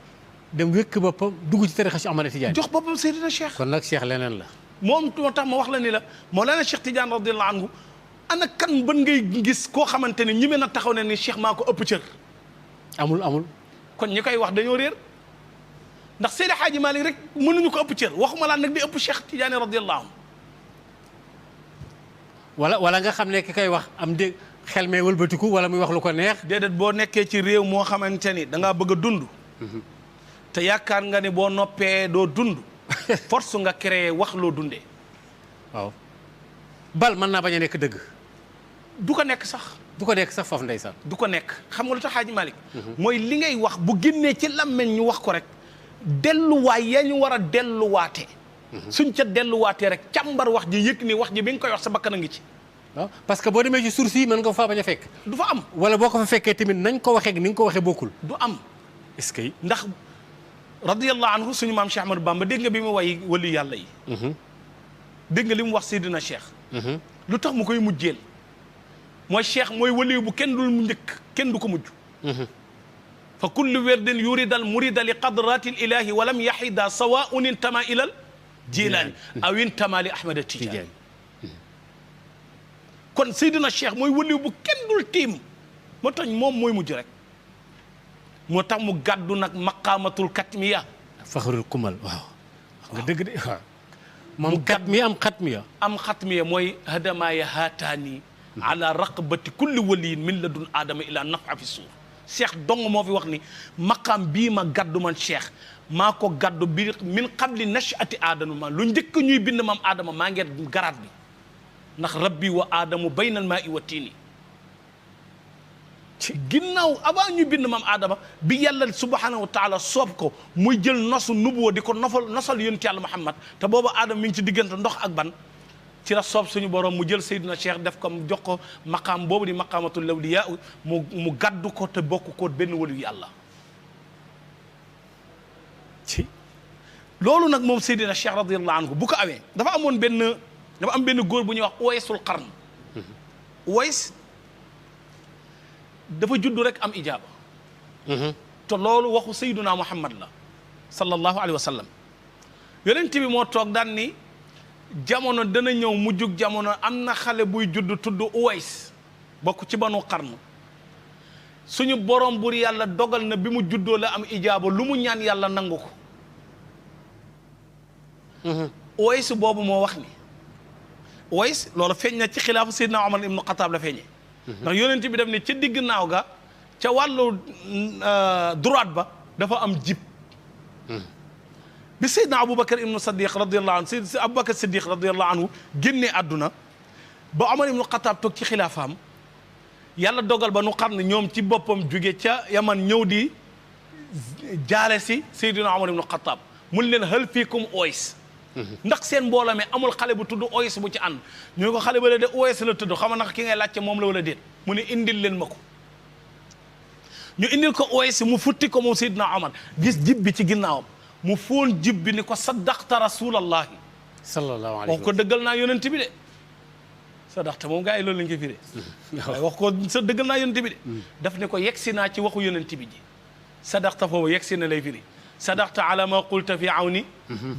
dem wékk boppam dugg ci tarixa Cheikh Ahmad Tidiane jox boppam Seydina Cheikh kon nag Cheikh leneen la moom moo tax ma wax la ni la Mawlana Cheikh Tidiane radiyallahu anhu ana kan ban ngay gis koo xamante ne ñi mën a taxaw ne ni Cheikh maa ko ëpp cër amul kon ñi koy wax dañoo réer ndax Seydi Hadji Malick rek mënuñu ko ëpp cër waxuma laa nag di ëpp Cheikh Tidiane radiyallahu anhu wala nga xam ne ki koy wax am dégg xel mee wëlbatiku wala muy wax lu ko neex déedéet boo nekkee ci réew moo xamante ni da ngaa bëgg a dund te yaakaar nga ni boo noppee doo dund force nga créé wax loo dundee waaw bal mën naa bañ a nekk dëgg du ko nekk sax foofu ndeysaan du ko nekk xam nga lu tax Hadji Malick mooy li ngay wax bu génnee ci làmmeñ ñu wax ko rek delluwaay yaa ñu war a delluwaate suñ ca delluwaatee rek càmbar wax ji yëg ni wax ji bi nga koy wax sa bakkan a ngi ci. waaw parce que boo demee ci source yi mën nga faa bañ a fekk. du fa am. wala boo ko fa fekkee tamit nañ ko waxee ni nga ko waxee bokkul. du am. est-ce que. ndax radiyallahu anhu suñu maam Cheikh Ahmadou Bamba dégg nga bi mu way wali yàlla yi. dégg nga li mu wax Seydina Cheikh. lu tax mu koy mujjeel. mooy Cheikh mooy wali bu kenn dul mu njëkk kenn du ko mujj. fa kullu werdin yuridal murida li qadratil ilahi walam yaxida sawaun intama ilal jilaani aw intama li ahmada tijaani. kon Seydina Cheikh mooy wali bu kenn dul tiim moo tax moom mooy mujj rek. moo tax mu gàddu nag maqaamatul katmiya. faxarul kumal waaw. nga dëgg de waaw. moom katmiya am xatmiya. am xatmiya mooy hadamaaya haataani ala raqabati kulli waliyin min ladun aadama ila nafa fi suur. Cheikh dong moo fi wax ni maqaam bii ma gàddu man Cheikh maa ko gàddu bi min qabli nachati aadama ma lu njëkk ñuy bind maam aadama maa ngeen garaat bi ndax rabbi wa aadamu baynal maa i wa tiini. ci ginnaaw avant ñu bind maam aadama bi yàlla subhanahu wa taala soob ko muy jël nosu nubuwa di ko nosal yonent yàlla Muhammad te booba aadama mi ngi ci diggante ndox ak ban ci la soob suñu borom mu jël Seydina Cheikh def ko jox ko maqaam boobu di maqaamatul awliya mu gàddu ko te bokk ko benn waliyu yàlla. ci loolu nag moom Seydina Cheikh radiyallahu anhu bu ko amee dafa am benn góor bu ñuy wax Uwaysul Qarn. Uways dafa juddu rek am ijaaba. te loolu waxu Seydina Muhammad la sallallahu alayhi wa sallam. yonent bi moo toog daan ni jamono dana ñëw mu jug jamono am na xale buy judd tudd Uways bokk ci banu Qarn. suñu borom bur yàlla dogal na bi mu juddoo la am ijaaba lu mu ñaan yàlla nangu ko. Uways boobu moo wax ni Uways loolu feeñ na ci xilaafu Seydina Omar ibnu Xataab la feeñee. ndax yonent bi def ne ca digg naaw ga ca wàllu droite ba dafa am jib. bi Seydina Aboubacar ibnu Saddiq radiyallahu anhu Seydina Aboubacar Siddiq radiyallahu anhu génnee àdduna ba Omar ibnu Xataab toog ci xilaafaam yàlla dogal ba nu xam ne ñoom ci boppam jóge ca Yaman ñëw di jaale si Seydina Omar ibnu Xataab mun leen hal fiikum Uways ndax seen mbooloo mi amul xale bu tudd Uways bu ci ànd ñu ko xale ba la de Uways la tudd xam nga ki ngay laajte moom la wala déet mu ne indil leen ma ko ñu indil ko Uways mu futti ko moom Seydina Omar gis jib bi ci ginnaawam mu foon jib bi ni ko saddaqta rasulallahi sallallahu alayhi wax ko dëggal naa yonent bi de saddaqta moom gaa yi loolu lañ ko firee waaye wax ko sa dëggal naa yonent bi de daf ne ko yegsi naa ci waxu yonent bi ji saddaqta foofu yegsi na lay firi sadaqta ala ma qulta fi awni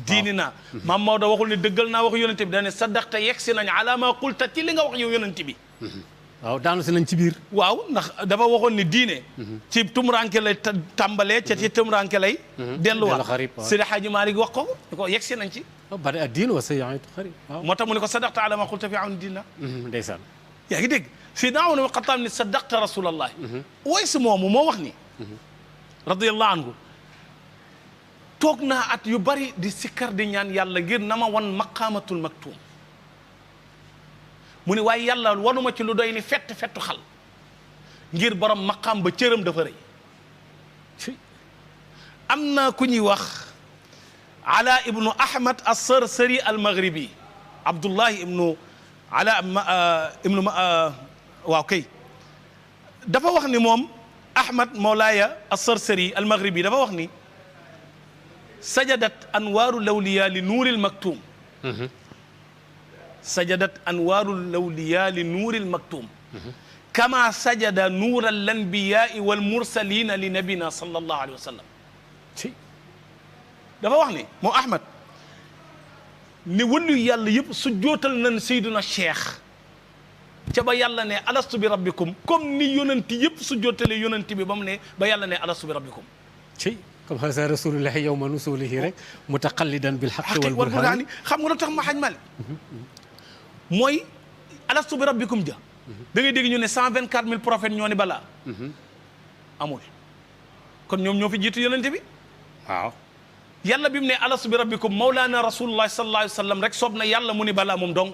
diinina maam Maodo waxul ne dëggal naa waxu yonent bi dane sadaqta yegsi nañ ala ma qulta ci li nga wax yow yonent bi waaw daanu si nañ ci biir waaw ndax dafa waxoon ni diine ci tumranke lay tàmbalee ca ci tumranke lay delluwaat Seydi Hadji Malick wax ko ni ko yegsi nañ ci bada ad diin wa sayyi'atu xarib moo tax mu ne ko sadaqta ala ma qulta fi awni diinina ndeysaan yaa ngi dégg Seydina Umar ibn Xattaab ni sadaqta rasulallah Uways moomu moo wax ni radiyallahu anhu toog naa at yu bari di sikkar di ñaan yàlla ngir na ma wan maqaamatul maktuum mu ne waaye yàlla wanuma ci lu doy ni fettu xal ngir borom maqaam ba cëram dafa rëy am na ku ñuy wax ala ibnu ahmad as-sarsari al-maghribi abdullahi ibnu ala ibnu waaw kay dafa wax ni moom ahmad mawlaaya as-sarsari al-maghribi dafa wax ni sajadat anwaaru lawliya li nuuril maktuum sajadat anwaaru lawliya li nuuril maktuum kama sajada nuural lanbiyaai wal mursalina li nabina sallallahu alayhi wa sallam dafa wax ni moom Ahmad ni wëllu yàlla yëpp su jootal nañ Seydina Cheikh ca ba yàlla ne alastu bi rabbikum comme ni yonanti yëpp su jootalee yonanti bi ba mu ne ba yàlla ne alastu bi rabbikum comme xasa rasulullahi yawma nusulihi rek mutaqallidan bil haqqi wal burhani xam nga lu tax ma xaj male mooy alastu bi rabbikum ja da ngay dégg ñu ne 124000 prophètes ñoo ni balaa amul kon ñoom ñoo fi jiitu yonente bi waaw yàlla bi mu ne alastu bi rabbikum mawlaana rasulullahi sallallahu alayhi wa sallam rek soob na yàlla mu ni balaa moom dong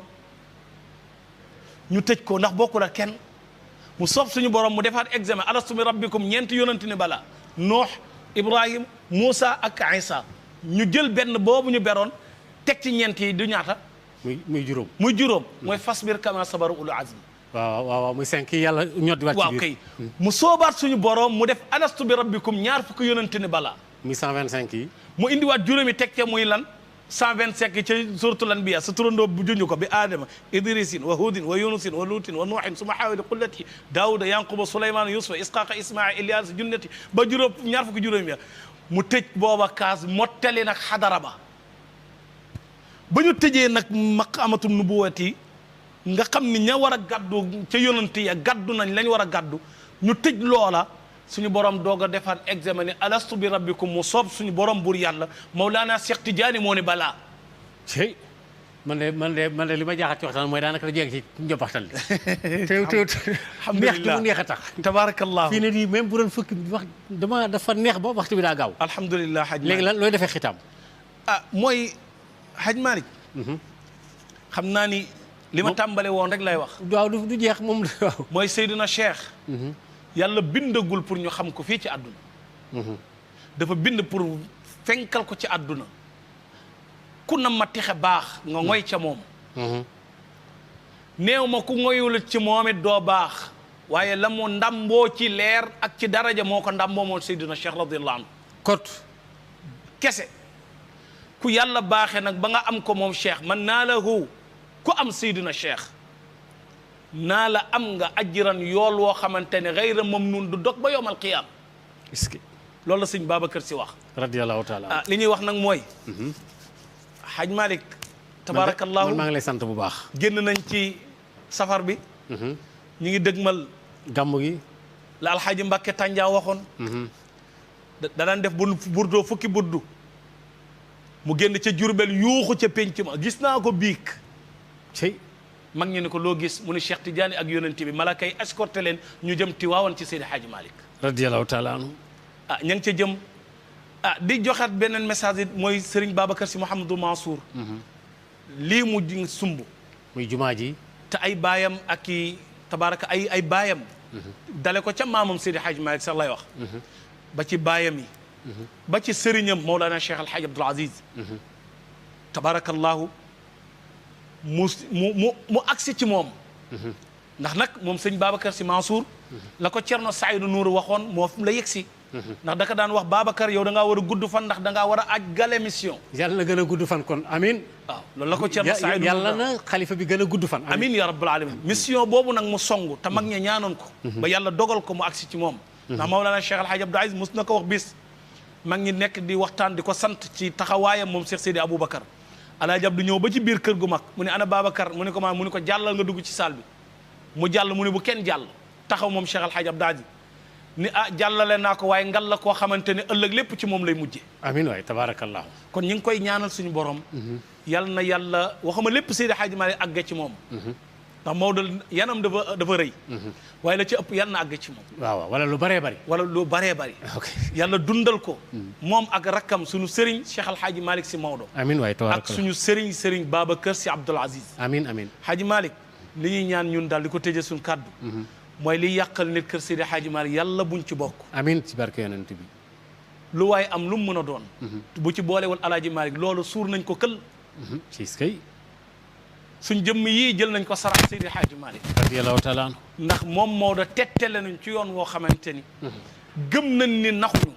ñu tëj ko ndax bokkul ak kenn mu soob suñu borom mu defaat examen alastu bi rabbikum ñeenti yonente ni balaa Noox Ibrahim Moussa ak Isa ñu jël benn boobu ñu beroon teg ci ñeent yi du ñaata. muy juróom. muy juróom mooy fasbir kama sabara ulul azmi. waaw muy 5 yi yàlla ñoddi waat ci biir. waaw kay mu soobaat suñu borom mu def alastu bi rabbikum ñaar fukki yonente ni balaa. muy 125 yi. mu indiwaat juróomi teg ca muy lan 125 yi ca suratul anbiya sa turandoo bu junñu ko bi aadama idrisin wa hudin wa yunusin wa luutin wa nuuhin suma xaawili qullati daawuda yanquba suleymaan yusufa isqaaqa ismail ilyas junnati ba juróom ñaar fukki juróomi ya mu tëj booba kaas mottali nag xadara ba ñu tëjee nag maqamatum nubuwati nga xam ni ña war a gaddu ca yonante ya gaddu nañ lañ war a gaddu ñu tëj loola suñu borom doog a defaat examen ni alastu bi rabbikum mu soob suñu borom bur yàlla Mawlana Cheikh Tidiane moo ne balaa. cey man de li ma jaaxal ci waxtaan mooy daanaka da jeeg ci njobbaxtal li. teew alhamdulilah neex a tax. tabaarakallah fii ne nii même bu doon fukki wax dafa neex ba waxtu bi daa gaaw. alhamdulilah Hadj Malick léegi lan looy defee xitaam. mooy Hadj Malick. xam naa ni li ma tàmbale woon rek lay wax. waaw du jeex moom waaw. mooy Seydina Cheikh. yàlla bindagul pour ñu xam ko fii ci àdduna. dafa bind pour fenkal ko ci àdduna. ku na ma texe baax nga ngoy ca moom. néew ma ku ngoyul ci moom it doo baax. waaye la mu ndamboo ci leer ak ci daraja moo ko ndamboo moom Seydina Cheikh radiyallahu anhu. kot kese ku yàlla baaxee nag ba nga am ko moom Cheikh man naa la hu ku am Seydina Cheikh. naa la am nga ajran yool woo xamante ne gayra mamnun du dog ba yowmal qiyaam. est-ce que loolu la sëñ Babacar si wax. radiyallahu taala. li ñuy wax nag mooy. Hadj Malick. tabarakallahu man maa ngi lay sant bu baax. génn nañ ci safar bi. ñu ngi dëgmal. gàmm gi. la alxaaji Mbàkke Tànjaa waxoon. da daan def burdo fukki burdu. mu génn ca Jurbel yuuxu ca penc ma gis naa ko biig. cey. mag ñu ne ko loo gis mu ne Cheikh Tidiane ak yonent bi malaka yi escorté leen ñu jëm Tiwaawan ci Seydi Hadji Malick radiyallahu taala anhu. ña ngi ca jëm di joxaat beneen message it mooy Serigne Babacar Sy Mouhamadou Mansour. lii mu di sumb. muy jumaa ji. te ay baayam ak i tabaraka ay baayam. dale ko ca maamam Seydi Hadji Malick sax lay wax. ba ci baayam yi. ba ci sëriñam Mawlana Cheikh Al Hadj Abdoul Aziz. tabarakallahu mu agsi ci moom. ndax nag moom sëñ Babacar Sy Mansour. la ko Cerno Saydu Nuur waxoon moo fi la yegsi. ndax daka daan wax Babacar yow da ngaa war a gudd fan ndax da ngaa war a àggale mission. yàlla na gën a gudd fan kon amin. waaw loolu la ko Cerno Saydu Nuur yàlla na xalifa bi gën a gudd fan. amin ya rabbal alamin mission boobu nag mu songu te mag ña ñaanoon ko. ba yàlla dogal ko mu agsi ci moom. ndax Mawlana Cheikh Al Hadj Abdoul Aziz mos na ko wax bis. mag ñi nekk di waxtaan di ko sant ci taxawaayam moom Cheikh Seydi Aboubacar. Alaaji Abdu ñëw ba ci biir kër gu mag mu ne ana Babacar mu ne ko maa mu ne ko jàllal nga dugg ci salle bi mu jàll mu ne bu kenn jàll taxaw moom Cheikh Al Hadj Abdou Aziz ni jàllale naa ko waaye ngal la koo xamante ne ëllëg lépp ci moom lay mujje amiin waay tabaarakallah. kon ñu ngi koy ñaanal suñu borom. yal na yàlla waxuma lépp Seydi Hadji Malick àgge ci moom. ndax Maodo yanam dafa rëy. waaye la ci ëpp yal na àgge ci moom. waaw wala lu baree bari. wala lu baree bari. yàlla dundal ko. moom ak rakkam suñu sëriñ Cheikh Al Hadji Malick si Maodo. amiin waay tabaarakallah ak suñu sëriñ Babacar Sy Abdoul Aziz. amiin amiin. Hadji Malick li ñuy ñaan ñun daal di ko tëjee suñu kàddu. mooy liy yàqal nit kër Seydi Hadji Malick yàlla buñ ci bokk. amiin ci barke yonent bi. lu waaye am lu mu mën a doon. bu ci boolewul Alaaji Malick loolu suur nañ ko kël. ci kay. suñ jëmm yii jël nañ ko sarax Seydi Hadji Malick. radiyallahu taala anhu. ndax moom Maodo tettale nañ ci yoon woo xamante ni. gëm nañ ni naxuñu.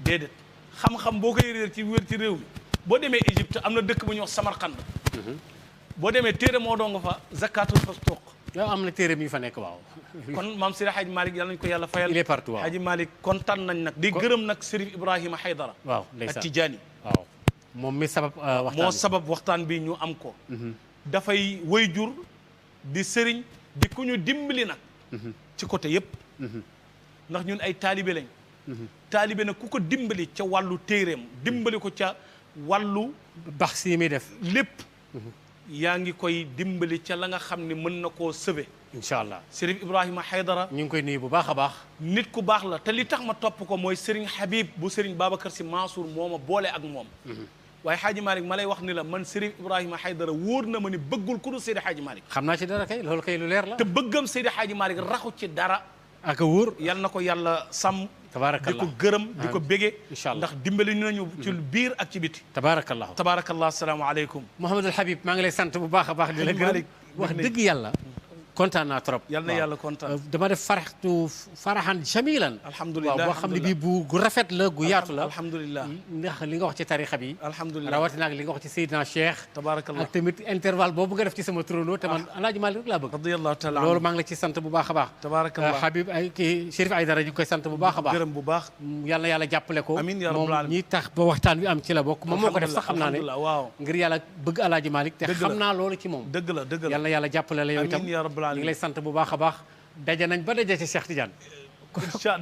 déedéet xam-xam boo koy réer ci wér ci réew mi boo demee Égypte am na dëkk bu ñuy wax Samarkand. boo demee téere moo doo nga fa zakatul fastoq. yow am na téere mi fa nekk waaw. kon maam Seydi Hadji Malick yàlla nañ ko yàlla fayal. il est partout waaw Hadji Malick kontaan nañ nag. di gërëm nag Serif Ibrahima Haydara. waaw ndeysaan ak Tidiane. waaw moom mi sabab waxtaan bi moo sabab waxtaan bi ñu am ko. dafay wayjur di sëriñ di ku ñu dimbali nag. ci côté yëpp. ndax ñun ay taalibe lañ. taalibe nag ku ko dimbali ca wàllu téereem dimbali ko ca wàllu. bax si mi def lépp. yaa ngi koy dimbali ca la nga xam ne mën na koo sëbe. incha allah Serif Ibrahima Haydara. ñu ngi koy nuyu bu baax a baax. nit ku baax la te li tax ma topp ko mooy Serigne Habib bu Serigne Babacar Sy Mansour moo ma boole ak moom. waaye Hadji Malick ma lay wax ni la man Serif Ibrahima Haydara wóor na ma ni bëggul ku dul Seydi Hadji Malick. xam naa ci dara kay loolu kay lu leer la. te bëggam Seydi Hadji Malick raxu ci dara. ak a wóor. yal na ko yàlla sàmm tabaarakallah di ko gërëm di ko bége incha allah ndax dimbali nañu ci biir ak ci biti tabaarakallah tabaarakallah asalaamaaleykum Mouhamadul Habib maa ngi lay sant bu baax a baax di la gërëm wax dëgg yàlla kontaan naa trop yal na yàlla kontaan dama def faraxan jamilan alhamdulilah waaw boo xam ne bii gu rafet la gu yaatu la alhamdulilah ndax li nga wax ci tarixa bi alhamdulilah rawatina ak li nga wax ci Seydina Cheikh tabaarakallah ak tamit intervalle boobu nga def ci sama turandoo te man Alaaji Malick rek laa bëgg radiyallahu taala loolu maa ngi la ci sant bu baax a baax tabaarakallah Habib ay kii Chérif Aïdara ñu ngi koy sant bu baax a baax gërëm bu baax yàlla yàlla jàppale ko amiin yaa rabbal moom aalamiin ñi tax ba waxtaan wi am ci la bokk moom moo ko def sax xam naa ne waaw ngir yàlla bëgg Alaaji Malick te xam naa loolu ci moom dëgg la dëgg la yàlla yàlla jàppale la yow itam amiin yaa rabbal ñu aalamiin ngi lay sant bu baax a baax daje nañ ba daje ci Cheikh Tidiane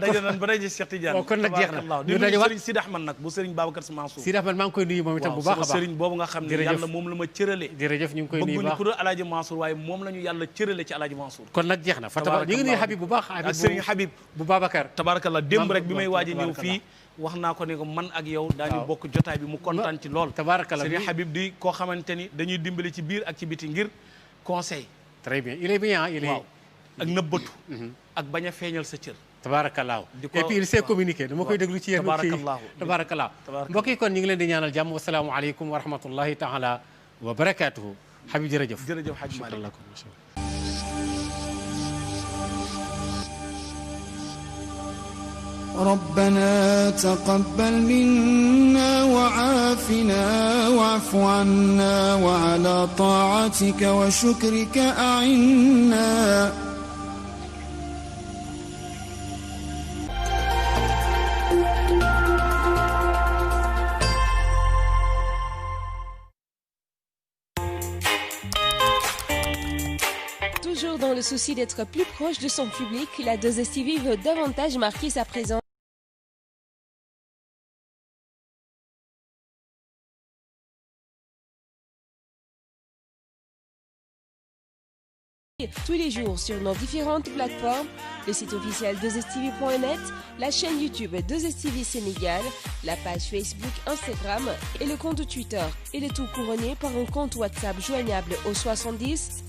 daje nañ ba daje Cheikh Tidiane kon nag jeex na ñu daje Serigne Sidi Ahmad nag bu Serigne Babacar Sy Mansour Sidi Ahmad maa ngi koy nuyu moom itam bu baax a baax Serigne boobu nga xam ne yàlla moom la ma cërale jërëjëf ñu ngi koy nuyu bëgguñu ku dul Alaaji Mansour waaye moom la ñu yàlla cërale ci Alaaji Mansour kon nag jeex na fa ñu ngi nuyu Habib bu baax ak Serigne Habib bu Babacar tabarakallah démb rek bi may waaj a ñëw fii wax naa ko ne ko man ak yow daañu bokk jotaay bi mu kontaan ci lool tabarakallah Serigne Habib di koo xamante ni dañuy dimbali ci biir ak ci biti ngir conseil très bien il est bien il est waaw ak nëbbatu ak bañ a feeñal sa cër tabaarakallaahu et puis il sait communiquer dama koy déglu ci yéen tabaarakallaahu mbokk yi kon ñu ngi leen di ñaanal jàmm wasalaamu aleykum wa rahmatullahi taala wa barakaatuhu Habib jërëjëf Hadj Malick ربنا تقبل منا وعافنا واعف عنا وعلى طاعتك وشكرك أعنا Toujours dans le souci d'être plus proche de son public, la 2STV veut davantage marquer sa présence tous les jours sur nos différentes plateformes, le site officiel 2STV.net, la chaîne YouTube 2STV Sénégal, la page Facebook, Instagram et le compte Twitter. Et le tout couronné par un compte WhatsApp joignable au 70